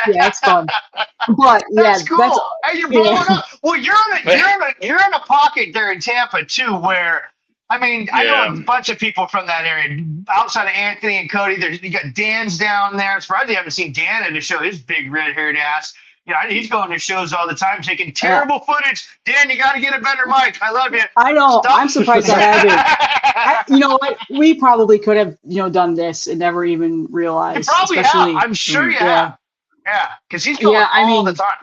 yeah, it's fun. But yeah, that's cool. Hey, you're blowing up. Well, you're in a pocket there in Tampa too, where. I mean, I know a bunch of people from that area. Outside of Anthony and Cody, you got Dan's down there. It's surprised you haven't seen Dan at a show. His big red-haired ass. He's going to shows all the time, taking terrible footage. Dan, you got to get a better mic. I love you. I know. I'm surprised I haven't. You know what? We probably could have, done this and never even realized. You probably have. I'm sure you have. Yeah, because he's going all the time.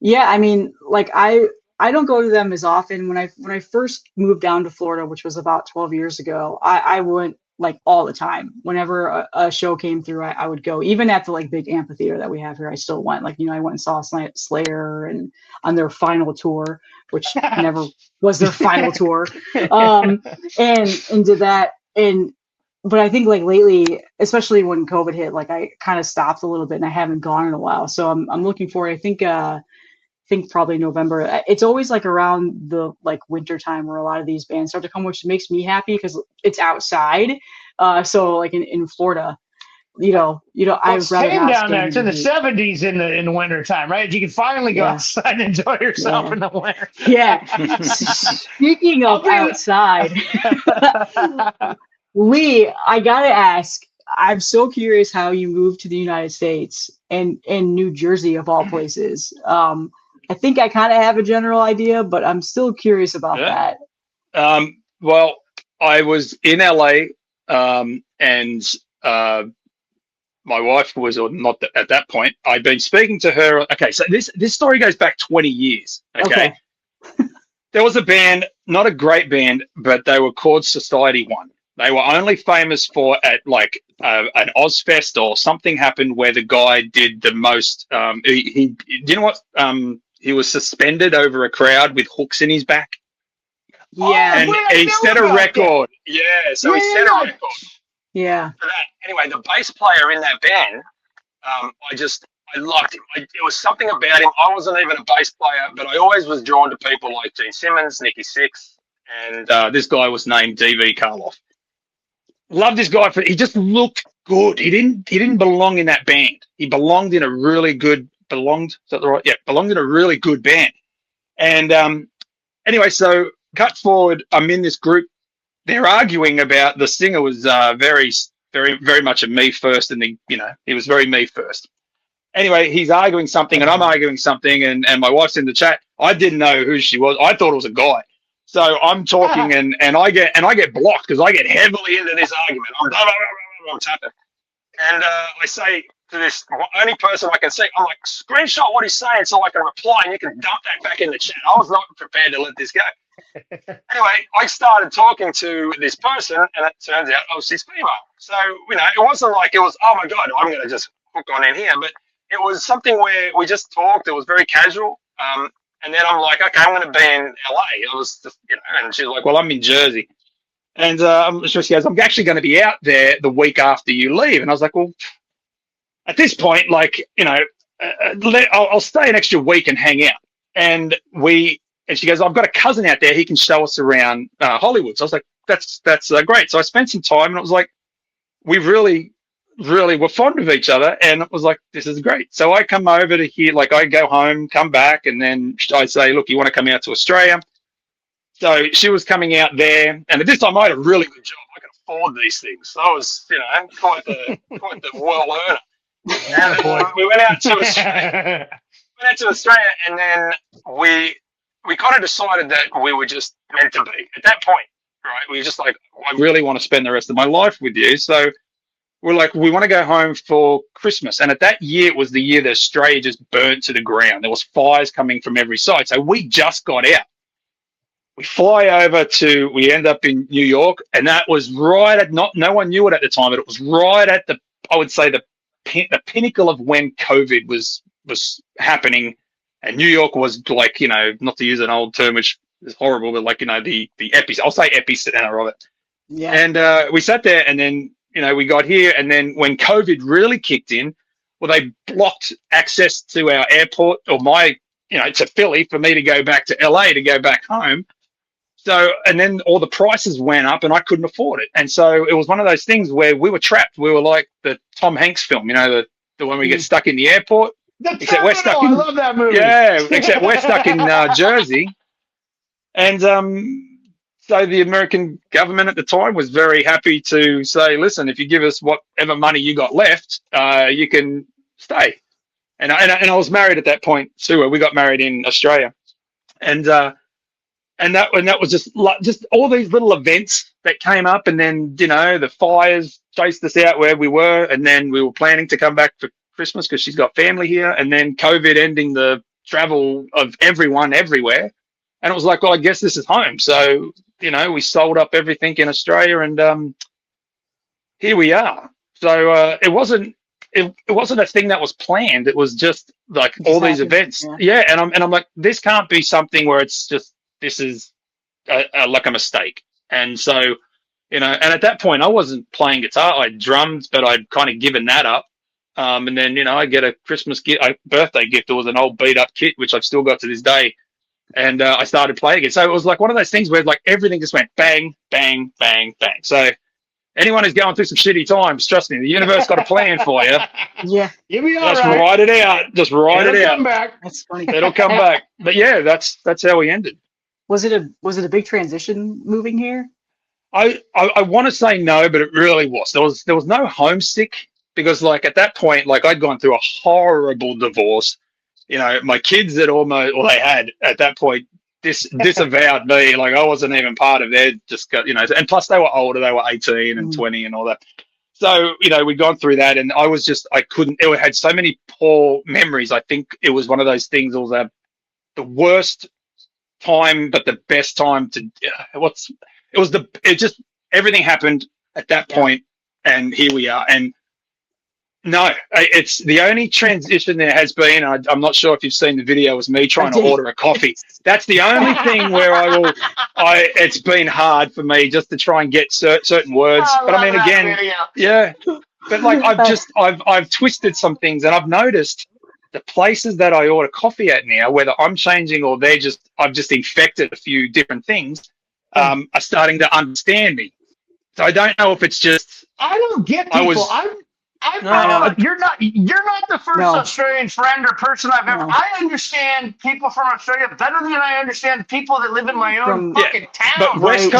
Yeah, I mean, like I don't go to them as often. When I first moved down to Florida, which was about 12 years ago, I went like all the time. Whenever a show came through, I would go. Even at the like big amphitheater that we have here, I still went. Like, I went and saw Slayer and on their final tour, which never was their final tour. And did that. But I think like lately, especially when COVID hit, like I kind of stopped a little bit and I haven't gone in a while. So I'm looking forward. I think probably November. It's always like around the like winter time where a lot of these bands start to come, which makes me happy because it's outside. So like in Florida, I'd rather same not down there. stand It's in the heat. 70s in the winter time, right? You can finally go Yeah. outside and enjoy yourself Yeah. in the winter. Yeah. Speaking of outside, Lee, I gotta ask. I'm so curious how you moved to the United States and New Jersey of all places. I think I kind of have a general idea, but I'm still curious about that. Well, I was in LA, and my wife was not at that point. I'd been speaking to her. Okay, so this story goes back 20 years. Okay. There was a band, not a great band, but they were called Society One. They were only famous for at like an Ozfest or something happened where the guy did the most. He you know what? He was suspended over a crowd with hooks in his back. Yeah. And he set a record. Yeah, so he set a record. Yeah. For that. Anyway, the bass player in that band, I loved him. It was something about him. I wasn't even a bass player, but I always was drawn to people like Gene Simmons, Nicky Sixx, and this guy was named D.V. Karloff. Loved this guy. He just looked good. He didn't belong in that band. He belonged in a really good. Belonged? Is that the right? Yeah, belonged in a really good band. And anyway, so cut forward. I'm in this group. They're arguing about the singer was very, very, very much a me first, and he was very me first. Anyway, he's arguing something, and I'm arguing something, and my wife's in the chat. I didn't know who she was. I thought it was a guy. So I'm talking, and I get blocked because I get heavily into this argument. I'm tapping, and I say to this only person I can see, I'm like, screenshot what he's saying so I can reply, and you can dump that back in the chat. I was not prepared to let this go. Anyway, I started talking to this person, and it turns out, she's female. So, it wasn't like it was, oh my God, I'm going to just hook on in here. But it was something where we just talked. It was very casual. And then I'm like, okay, I'm going to be in LA. I was just, and she's like, well, I'm in Jersey. And she goes, I'm actually going to be out there the week after you leave. And I was like, well, at this point, like, I'll stay an extra week and hang out. And she goes, I've got a cousin out there. He can show us around Hollywood. So I was like, that's great. So I spent some time, and it was like, we really, really were fond of each other. And it was like, this is great. So I come over to here, like I go home, come back, and then I say, look, you want to come out to Australia? So she was coming out there. And at this time, I had a really good job. I could afford these things. So I was, quite the well earner. We went out to Australia, and then we kind of decided that we were just meant to be at that point, right? We were just like, I really want to spend the rest of my life with you. So we're like, we want to go home for Christmas. And at that year, it was the year that Australia just burnt to the ground. There was fires coming from every side. So we just got out. We fly over we end up in New York, and that was right at, no one knew it at the time, but it was right at I would say the pinnacle of when COVID was happening. And New York was like, not to use an old term, which is horrible, but like, the I'll say epicenter of it. Yeah. And we sat there, and then, we got here. And then when COVID really kicked in, well, they blocked access to our airport or to Philly for me to go back to LA to go back home. So, and then all the prices went up and I couldn't afford it. And so it was one of those things where we were trapped. We were like the Tom Hanks film, the one we get stuck in the airport. Except we're stuck in, I love that movie. Yeah, except we're stuck in Jersey. And so the American government at the time was very happy to say, listen, if you give us whatever money you got left, you can stay. And I was married at that point too. We got married in Australia. And that was just all these little events that came up. And then, the fires chased us out where we were. And then we were planning to come back for Christmas because she's got family here, and then COVID ending the travel of everyone everywhere, and it was like, well, I guess this is home. So we sold up everything in Australia, and here we are. So it wasn't a thing that was planned. It was just like It all just these happened. events. Yeah. Yeah, and I'm like, this can't be something where it's just this is like a mistake. And so, and at that point, I wasn't playing guitar. I drummed, but I'd kind of given that up. And then, I get a Christmas gift, a birthday gift. It was an old beat up kit, which I've still got to this day. And I started playing it. So it was like one of those things where like everything just went bang, bang, bang, bang. So anyone who's going through some shitty times, trust me, the universe got a plan for you. Yeah. You'll be all Just right. write it out. Just write It'll it out. come back. That's funny. It'll come back. But yeah, that's how we ended. Was it a big transition moving here? I want to say no, but it really was. There was no homesick because like at that point, like I'd gone through a horrible divorce. My kids had they had at that point disavowed me. Like I wasn't even part of their and plus they were older, they were 18 and 20 and all that. So, we'd gone through that and I couldn't, it had so many poor memories. I think it was one of those things, it was the worst time, but the best time everything happened at that point, and here we are. And no, it's the only transition there has been. I'm not sure if you've seen the video. Was me trying to order a coffee. That's the only thing where it's been hard for me just to try and get certain words. But I mean, again, yeah. But like I've twisted some things, and I've noticed the places that I order coffee at now, whether I'm changing or I've just infected a few different things, are starting to understand me. So I don't know if it's just. I don't get people. You're not the first Australian friend or person I've ever. I understand people from Australia better than I understand people that live in my own fucking town. But West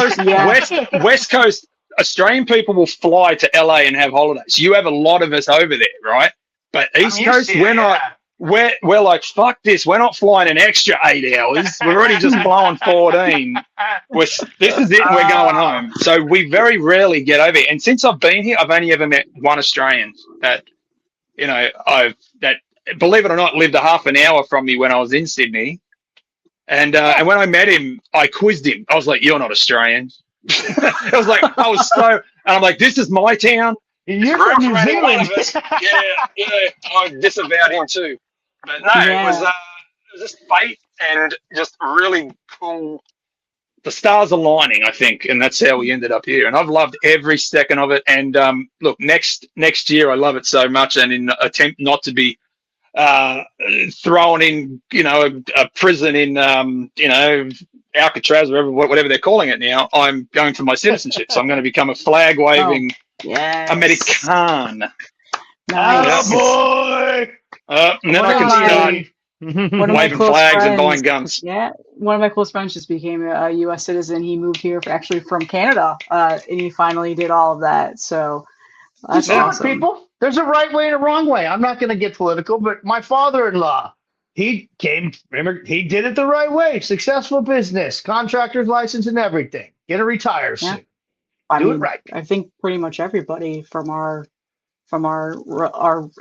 Coast Australian people will fly to LA and have holidays. You have a lot of us over there, right? But East Coast, we're not. We're like, fuck this. We're not flying an extra 8 hours. We're already just blowing 14. This is it. We're going home. So we very rarely get over here. And since I've been here, I've only ever met one Australian that, believe it or not, lived a half an hour from me when I was in Sydney. And when I met him, I quizzed him. I was like, "You're not Australian." I was like, and I'm like, "This is my town." You're from New Zealand. Yeah. I disavowed him too. But no, it was just fate and just really cool. The stars aligning, I think, and that's how we ended up here. And I've loved every second of it. And look, next year, I love it so much. And in an attempt not to be thrown in, a prison in, Alcatraz, or whatever they're calling it now, I'm going for my citizenship. So I'm going to become a flag waving American. Nice. Oh boy! And then I can start waving flags and buying guns. Yeah, one of my close friends just became a U.S. citizen. He moved here from Canada, and he finally did all of that. So that's awesome. People, there's a right way and a wrong way. I'm not going to get political, but my father-in-law, he did it the right way. Successful business, contractor's license, and everything. Gonna retire soon. Do it right. I think pretty much everybody from our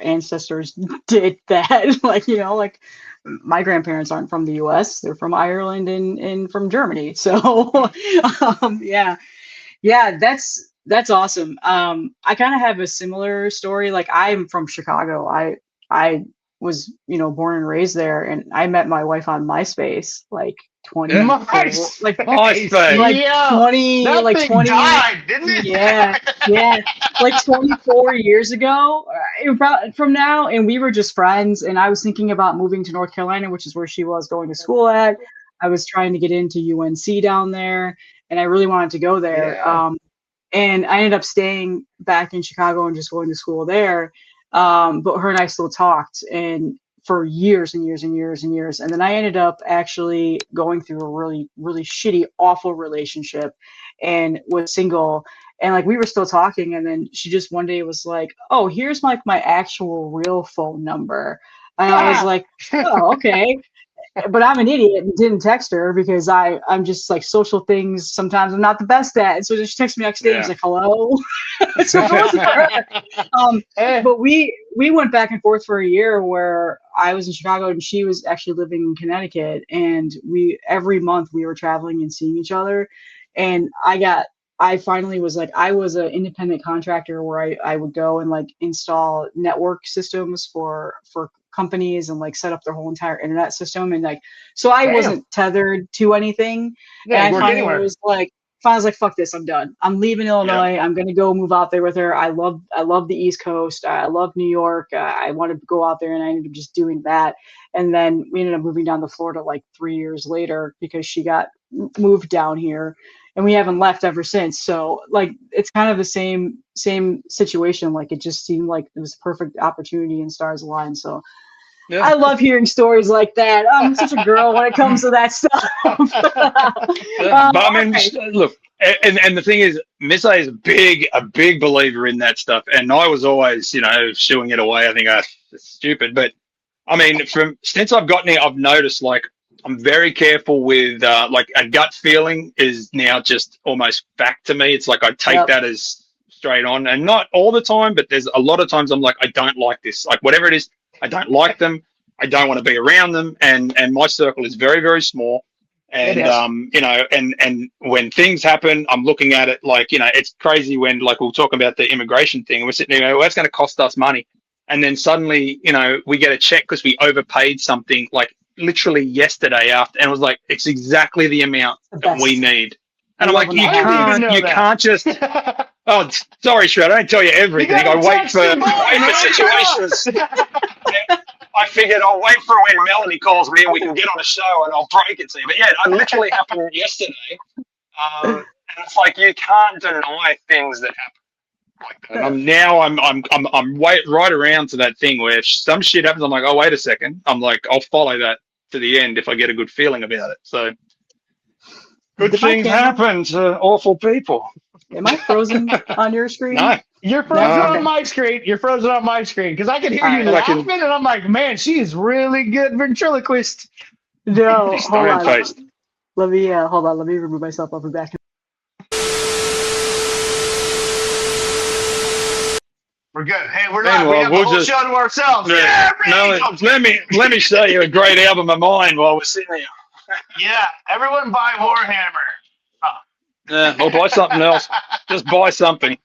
ancestors did that. Like my grandparents aren't from the U.S. They're from Ireland and from Germany. So that's awesome. I kind of have a similar story. Like I'm from Chicago. I was born and raised there, and I met my wife on MySpace like 20 MySpace. like 20 died, didn't it? yeah like 24 years ago from now, and we were just friends. And I was thinking about moving to North Carolina, which is where she was going to school at. I was trying to get into UNC down there, and I really wanted to go there. And I ended up staying back in Chicago and just going to school there. But her and I still talked, and for years and years and years and years. And then I ended up actually going through a really, really shitty, awful relationship, and was single. And like we were still talking, and then she just one day was like, "Oh, here's like my actual real phone number." And I was like, "Oh, okay." But I'm an idiot and didn't text her because I'm just like social things sometimes I'm not the best at. And so she texted me next day and was like, "Hello." So it wasn't for her. But we went back and forth for a year where I was in Chicago and she was actually living in Connecticut, and every month we were traveling and seeing each other. And I got I finally was like, I was an independent contractor where I would go and like install network systems for companies and like set up their whole entire internet system. And like, so I wasn't tethered to anything. Yeah, And you I work anywhere. finally was like, fuck this, I'm done. I'm leaving Illinois. I'm going to go move out there with her. I love the East Coast. I love New York. I wanted to go out there, and I ended up just doing that. And then we ended up moving down to Florida like 3 years later because she got moved down here, and we haven't left ever since. So like, it's kind of the same situation. Like, it just seemed like it was a perfect opportunity and stars aligned. So Yeah. I love hearing stories like that. I'm such a girl when it comes to that stuff. But I mean, look, and the thing is, Miss A is a big believer in that stuff, and I was always, shooing it away. I think that's stupid, but I mean, since I've gotten here, I've noticed like I'm very careful with like a gut feeling is now just almost fact to me. It's like I take that as straight on, and not all the time, but there's a lot of times I'm like, I don't like this, like whatever it is. I don't like them. I don't want to be around them. And my circle is very, very small. And, and when things happen, I'm looking at it like, it's crazy when, like, we'll talk about the immigration thing. We're sitting there, well, that's going to cost us money. And then suddenly, we get a check because we overpaid something like literally yesterday after. And it was like, it's exactly the amount that we need. And I'm like, you can't just... Oh, sorry, Shred. I don't tell you everything. I wait for situations. I figured I'll wait for when Melanie calls me and we can get on a show and I'll break it to you. But yeah, it literally happened yesterday. And it's like you can't deny things that happen like that. And I'm right around to that thing where if some shit happens, I'm like, oh, wait a second. I'm like, I'll follow that to the end if I get a good feeling about it. So good things happen to awful people. Am I frozen on your screen? No. You're frozen on my screen. You're frozen on my screen because I can hear you laughing, and I'm like, man, she is really good ventriloquist. No, hold on. Let me hold on. Let me remove myself up and back. We're good. Hey, we're not. We have the whole show to ourselves. Yeah, let me show you a great album of mine while we're sitting here. Yeah, everyone buy Warhammer. Yeah, or buy something else. Just buy something.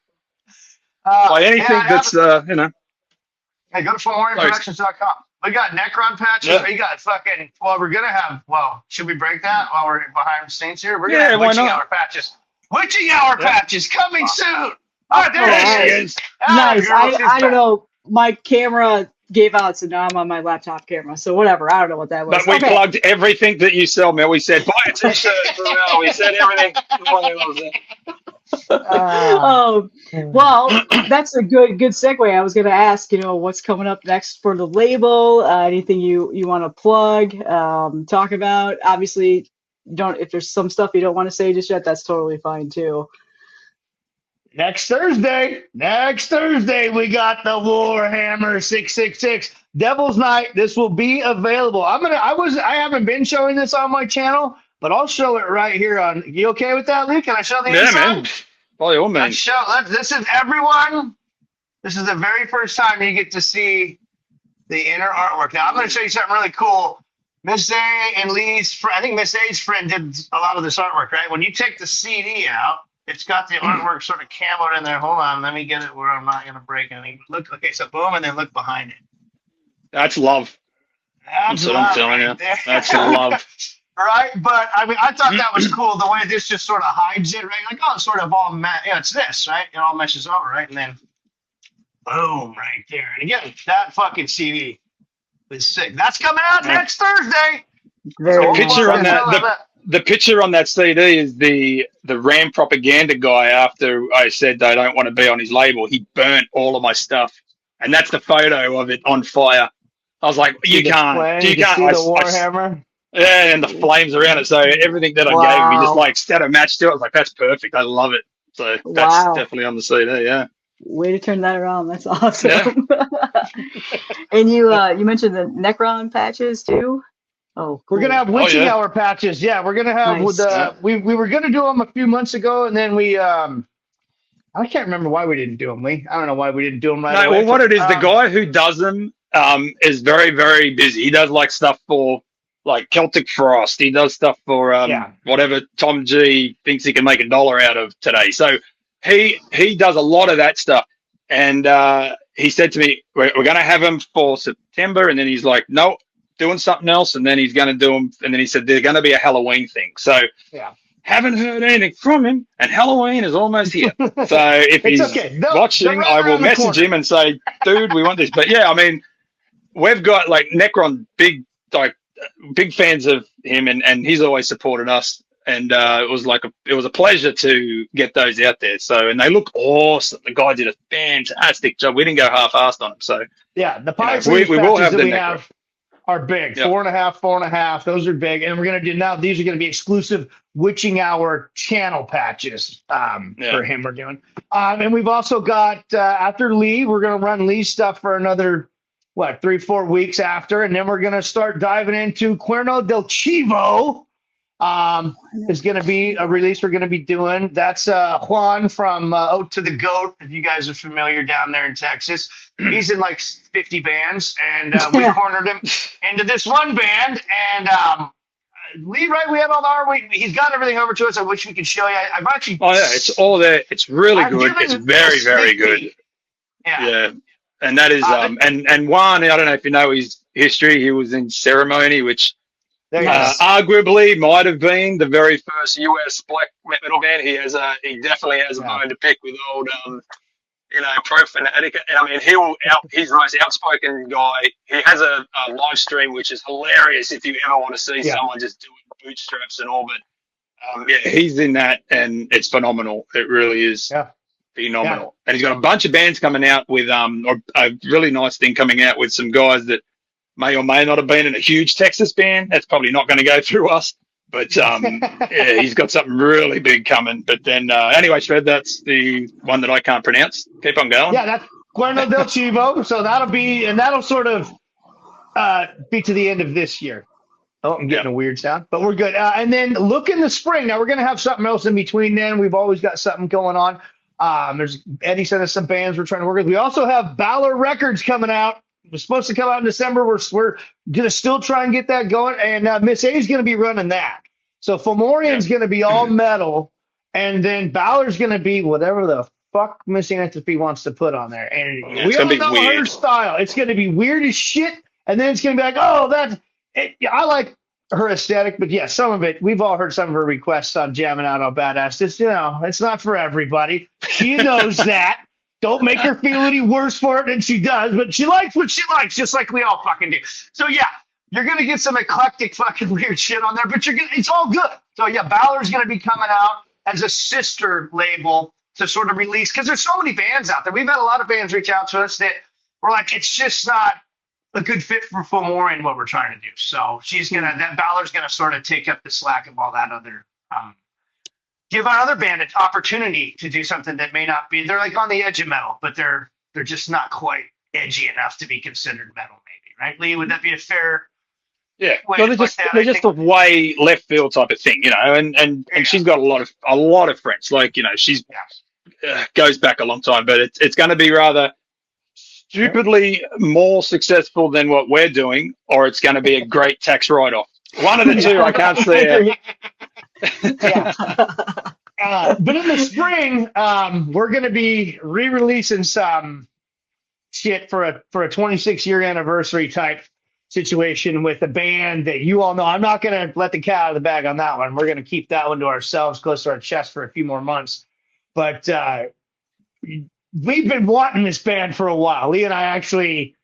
Buy anything that's, Hey, go to FomorianProductions.com. We got Necron patches. Yeah. We got fucking, we're going to have, should we break that while we're behind the scenes here? We're going to have witching hour patches. Witching hour patches coming soon. All right, there it is. Nice. I don't know. My camera gave out, so now I'm on my laptop camera. So whatever. I don't know what that was. But we plugged everything that you sell, Mel. We said, buy a t-shirt. We said everything. Well, that's a good segue. I was going to ask, what's coming up next for the label? Anything you want to plug, talk about? Obviously, if there's some stuff you don't want to say just yet, that's totally fine too. Next Thursday, we got the Warhammer 666 Devil's Night. This will be available. I haven't been showing this on my channel, but I'll show it right here on. You okay with that, Lee? Can I show the inside? Man. By all means. This is everyone. This is the very first time you get to see the inner artwork. Now I'm going to show you something really cool. Miss A and Lee's friend, I think Miss A's friend did a lot of this artwork, right? When you take the CD out, it's got the artwork sort of camoed in there. Hold on, let me get it where I'm not going to break anything. Look, okay, so boom, and then look behind it. That's love. That's what I'm telling you. That's love. Right? But, I mean, I thought that was cool, the way this just sort of hides it, right? Like, oh, it's sort of all, it's this, right? It all meshes over, right? And then, boom, right there. And again, that fucking CD is sick. That's coming out next Thursday. The picture on that CD is the Ram propaganda guy. After I said I don't want to be on his label, he burnt all of my stuff, and that's the photo of it on fire. I was like, you can't. See the Warhammer? Yeah, and the flames around it. So everything that I gave him, he just like set a match to it. I was like, that's perfect. I love it. So that's definitely on the CD. Yeah. Way to turn that around. That's awesome. Yeah. And you mentioned the Necron patches too. Oh, cool. We're gonna have witching hour patches. Yeah, we're gonna have we were gonna do them a few months ago, and then we I can't remember why we didn't do them, Lee. I don't know why we didn't do them right away. Well, what it is, the guy who does them is very, very busy. He does like stuff for like Celtic Frost. He does stuff for whatever Tom G thinks he can make $1 out of today. So he does a lot of that stuff. And he said to me, we're going to have him for September. And then he's like, no, doing something else. And then he's going to do them. And then he said, there's going to be a Halloween thing. So haven't heard anything from him. And Halloween is almost here. So if he's watching, I will message him and say, dude, we want this. But yeah, I mean, we've got like Necron, big fans of him. And he's always supported us. And it was a pleasure to get those out there. So, and they look awesome. The guy did a fantastic job. We didn't go half-assed on him. So yeah, the pie we will have that we have are big. 4.5. Those are big. And we're going to do now. These are going to be exclusive Witching Hour channel patches for him. We're doing. And we've also got after Lee, we're going to run Lee's stuff for another 3-4 weeks after, and then we're going to start diving into Cuerno del Chivo. Is going to be a release we're going to be doing. That's Juan from Out to the Goat. If you guys are familiar down there in Texas, he's in like 50 bands, and we cornered him into this one band. And Lee, right? We have all our. He's got everything over to us. I wish we could show you. I've actually. Oh yeah, it's all there. It's really good. It's very, very good. Yeah. And that is and Juan. I don't know if you know his history. He was in Ceremony, which. Arguably might have been the very first US black metal band. He definitely has a bone to pick with old, Pro Fanatic. I mean, he's the most outspoken guy. He has a live stream, which is hilarious if you ever want to see someone just doing bootstraps and all. But he's in that, and it's phenomenal. It really is phenomenal. And he's got a bunch of bands coming out with a really nice thing coming out with some guys that may or may not have been in a huge Texas band. That's probably not going to go through us. But he's got something really big coming. But then anyway, Shred, that's the one that I can't pronounce. Keep on going. Yeah, that's Cuerno del Chivo. So that'll sort of be to the end of this year. Oh, I'm getting a weird sound, but we're good. And then look in the spring. Now we're going to have something else in between then. We've always got something going on. There's Eddie sent us some bands we're trying to work with. We also have Balor Records coming out. It was supposed to come out in December. We're going to still try and get that going. And Miss A is going to be running that. So Fomorian's going to be all metal. And then Balor's going to be whatever the fuck Miss Anthropy wants to put on there. And we all know her style. It's going to be weird as shit. And then it's going to be like, I like her aesthetic. But yeah, some of it, we've all heard some of her requests on Jamming Out on Badass. It's not for everybody. She knows that. Don't make her feel any worse for it than she does, but she likes what she likes, just like we all fucking do. So yeah, you're gonna get some eclectic fucking weird shit on there, but it's all good. So yeah, Balor's gonna be coming out as a sister label to sort of release, because there's so many bands out there. We've had a lot of bands reach out to us that we're like, it's just not a good fit for Fomorian what we're trying to do. So Balor's gonna sort of take up the slack of all that other. Give another band an opportunity to do something that may not be. They're like on the edge of metal, but they're just not quite edgy enough to be considered metal. Maybe, right, Lee? Would that be a fair? Yeah, they're just a way left field type of thing, And she's got a lot of friends. Like she's goes back a long time, but it's going to be rather stupidly more successful than what we're doing, or it's going to be a great tax write-off. One of the two, I can't see it. But in the spring, we're going to be re-releasing some shit for a 26-year anniversary type situation with a band that you all know. I'm not going to let the cat out of the bag on that one. We're going to keep that one to ourselves, close to our chest for a few more months. But we've been wanting this band for a while. Lee and I actually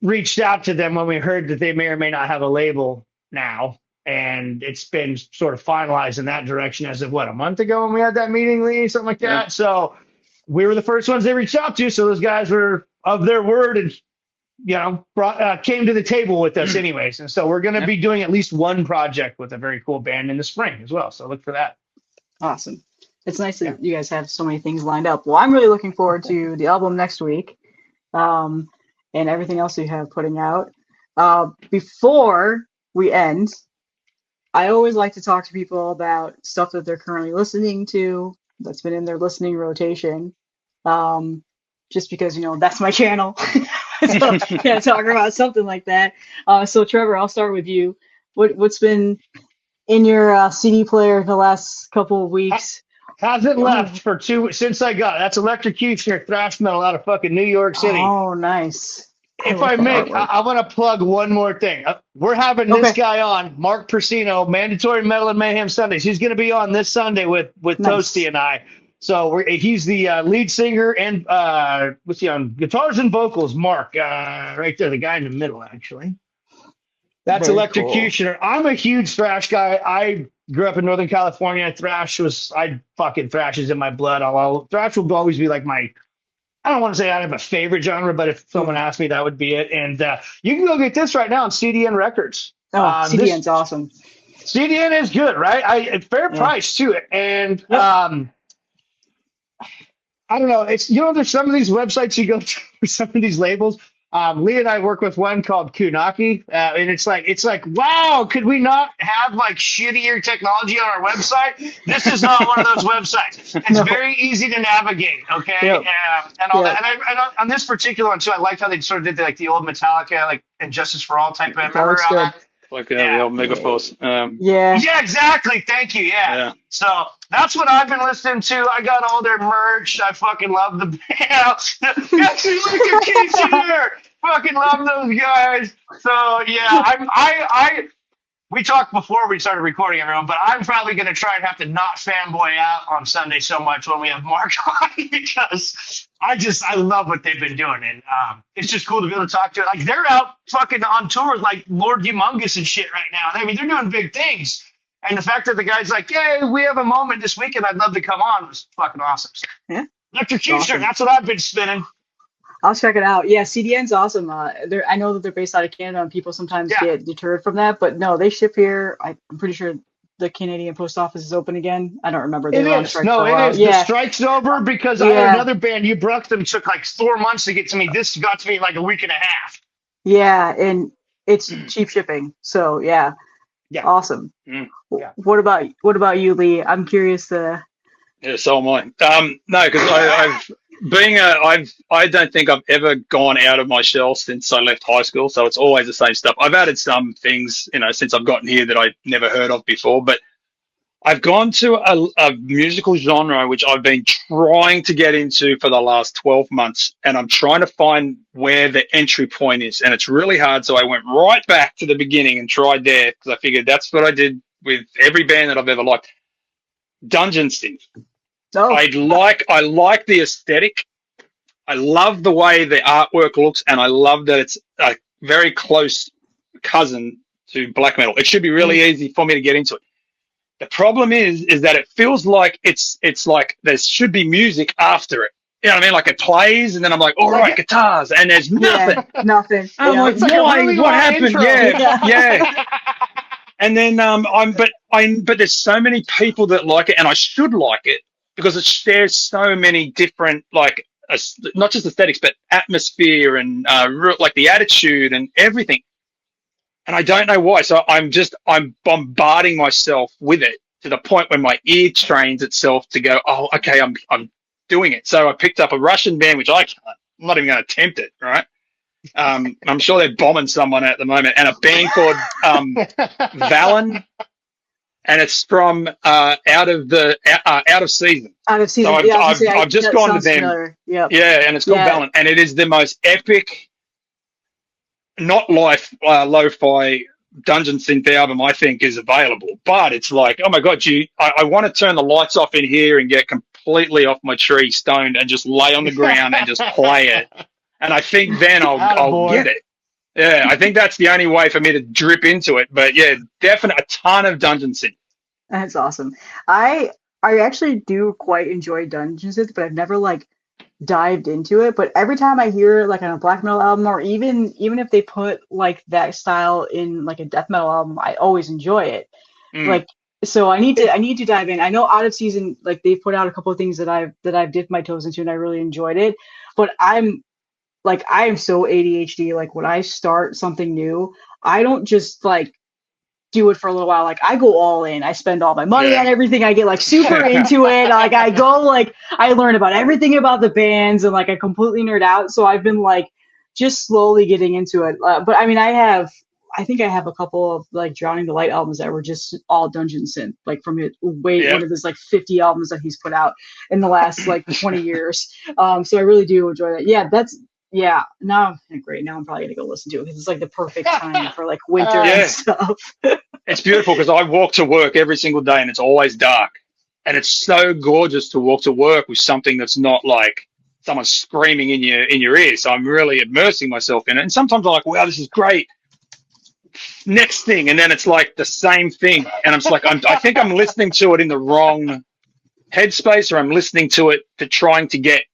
reached out to them when we heard that they may or may not have a label now. And it's been sort of finalized in that direction as of a month ago when we had that meeting, Lee, something like that. Yeah. So we were the first ones they reached out to. So those guys were of their word and, came to the table with us anyways. And so we're going to be doing at least one project with a very cool band in the spring as well. So look for that. Awesome. It's nice that you guys have so many things lined up. Well, I'm really looking forward to the album next week and everything else you have putting out. Before we end, I always like to talk to people about stuff that they're currently listening to, that's been in their listening rotation, just because, that's my channel. So, talk about something like that. So, Trevor, I'll start with you. what's been in your CD player the last couple of weeks? Hasn't left for since I got it. That's Electrocutioner thrash metal out of fucking New York City. Oh, nice. If I want to plug one more thing. We're having this guy on, Mark Persino, Mandatory Metal and Mayhem Sundays. He's going to be on this Sunday with Toasty and I. So he's the lead singer and what's he on? Guitars and vocals, Mark, right there, the guy in the middle, actually. That's Very Electrocutioner. Cool. I'm a huge thrash guy. I grew up in Northern California. Thrash is in my blood. Thrash will always be like I don't want to say I have a favorite genre, but if someone asked me, that would be it. And you can go get this right now on CDN Records. Oh, CDN's awesome. CDN is good, right? Fair price too. And I don't know. It's there's some of these websites you go to for some of these labels. Lee and I work with one called Kunaki, and it's like, wow, could we not have like shittier technology on our website? This is not one of those websites. It's very easy to navigate, okay, and all that. And on this particular one too, I liked how they sort of did the old Metallica, like Injustice for All type of. Remember that? Like the old Megaforce. Yeah, exactly. Thank you. Yeah. So that's what I've been listening to. I got all their merch. I fucking love the band. Actually, look at Casey there. Fucking love those guys. So yeah, we talked before we started recording, everyone, but I'm probably going to try and have to not fanboy out on Sunday so much when we have Mark on because I love what they've been doing. And it's just cool to be able to talk to it. Like they're out fucking on tour with like Lord Humongous and shit right now. I mean, they're doing big things. And the fact that the guy's like, hey, we have a moment this weekend. I'd love to come on was fucking awesome. Yeah. Electrocutioner. Awesome. That's what I've been spinning. I'll check it out. Yeah, CDN's awesome. I know that they're based out of Canada, and people sometimes get deterred from that. But no, they ship here. I'm pretty sure the Canadian post office is open again. I don't remember. It is. No, it is. The strike's over because I had another band, You Bruck Them, took like 4 months to get to me. This got to me in like a week and a half. Yeah, and it's cheap shipping. So yeah, awesome. Yeah. What about you, Lee? I'm curious. Yeah, so am I. No, because I don't think I've ever gone out of my shell since I left high school. So it's always the same stuff. I've added some things, since I've gotten here that I never heard of before, but I've gone to a musical genre which I've been trying to get into for the last 12 months, and I'm trying to find where the entry point is, and it's really hard. So I went right back to the beginning and tried there because I figured that's what I did with every band that I've ever liked. Dungeon synth. Oh. I like the aesthetic. I love the way the artwork looks, and I love that it's a very close cousin to black metal. It should be really easy for me to get into it. The problem is that it feels like it's like there should be music after it. You know what I mean? Like it plays, and then I'm like, all right, guitars, and there's nothing. Yeah, nothing. I'm like, why? Really what happened? Intro. Yeah. And then but there's so many people that like it, and I should like it because it shares so many different not just aesthetics but atmosphere and like the attitude and everything. And I don't know why. So I'm bombarding myself with it to the point where my ear trains itself to go, oh, okay, I'm doing it. So I picked up a Russian band, which I'm not even going to attempt it, right? I'm sure they're bombing someone at the moment, and a band called Valen, and it's from Out of Season. Out of Season. So I've just gone to them. Yep. Yeah, and it's called Valen, and it is the most epic, not lo-fi dungeon synth album I think is available. But it's like, oh my God, I want to turn the lights off in here and get completely off my tree, stoned, and just lay on the ground and just play it. And I think then I'll get it. Yeah, I think that's the only way for me to drip into it. But yeah, definitely a ton of dungeon synth. That's awesome. I actually do quite enjoy dungeon synth, but I've never dived into it. But every time I hear on a black metal album, or even if they put that style in a death metal album, I always enjoy it. So I need to dive in. I know Out of Season, they've put out a couple of things that I've dipped my toes into, and I really enjoyed it. But I am so ADHD. When I start something new, I don't just do it for a little while. I go all in. I spend all my money on everything. I get super into it. I go I learn about everything about the bands, and I completely nerd out. So I've been just slowly getting into it. But I mean, I I think I have a couple of like Drowning the Light albums that were just all dungeon synth, like from it way one of his like 50 albums that he's put out in the last like 20 years. So I really do enjoy that. Yeah, now great. Now I'm probably gonna go listen to it because it's like the perfect time for like winter and stuff. It's beautiful because I walk to work every single day and it's always dark, and it's so gorgeous to walk to work with something that's not like someone screaming in your ear. So I'm really immersing myself in it. And sometimes I'm like, wow, this is great. Next thing, and then it's like the same thing, and I'm just like, I think I'm listening to it in the wrong headspace, or I'm listening to it to trying to get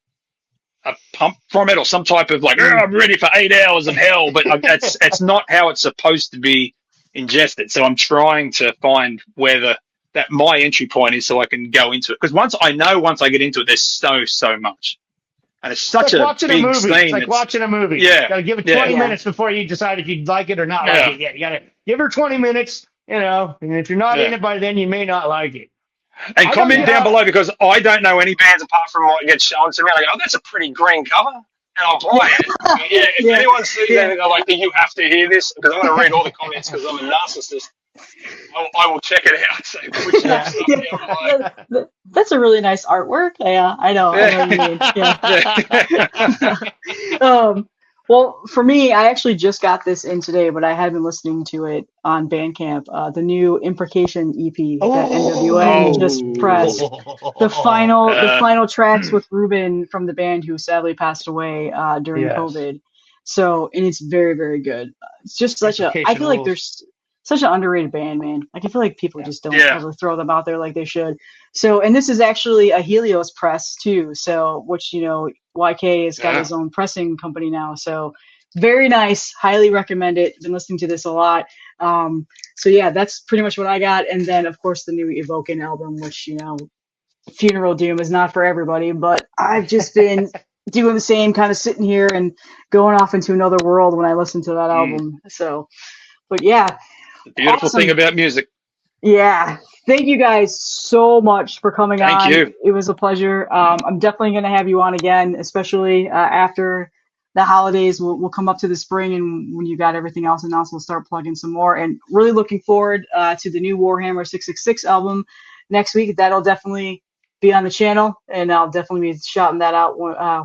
a pump from it, or some type of like, oh, I'm ready for 8 hours of hell, but it's not how it's supposed to be ingested. So I'm trying to find where that my entry point is, so I can go into it. Because once I get into it, there's so much, and it's such a big movie. scene. It's like watching a movie. Yeah, you gotta give it 20 minutes before you decide if you like it or not like it. Yeah, you gotta give her 20 minutes. And if you're not in it by then, you may not like it. And comment down below, because I don't know any bands apart from what gets shown to me. I go, oh, that's a pretty green cover, and I'll buy it. If anyone sees anything, they're like, you have to hear this, because I'm going to read all the comments because I'm a narcissist. I will check it out. So put stuff down below. That's a really nice artwork. Yeah, I know. I know what you mean. Well, for me, I actually just got this in today, but I had been listening to it on Bandcamp. The new Imprecation EP that NWA just pressed. The final tracks with Ruben from the band, who sadly passed away during COVID. So, and it's very, very good. It's just I feel like there's such an underrated band, man. Like, I feel like people just don't ever throw them out there like they should. So, and this is actually a Helios press too. So, which, YK has got his own pressing company now. So very nice. Highly recommend it. Been listening to this a lot. So yeah, that's pretty much what I got. And then of course the new Evokin album, which, Funeral Doom is not for everybody, but I've just been doing the same, kind of sitting here and going off into another world when I listen to that album. So, but yeah. The beautiful thing about music. Yeah. Thank you guys so much for coming on. Thank you. It was a pleasure. I'm definitely going to have you on again, especially after the holidays. We'll come up to the spring, and when you got everything else announced, we'll start plugging some more. And really looking forward to the new Warhammer 666 album next week. That'll definitely be on the channel, and I'll definitely be shouting that out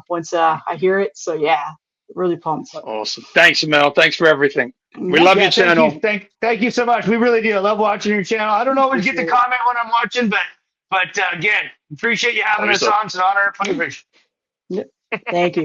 once I hear it. So yeah, really pumped. Awesome. Thanks, Mel. Thanks for everything. We love your channel. Thank you so much. We really do. I love watching your channel. I don't always get to comment when I'm watching, but again, appreciate you having us on. It's an honor and privilege. Thank you.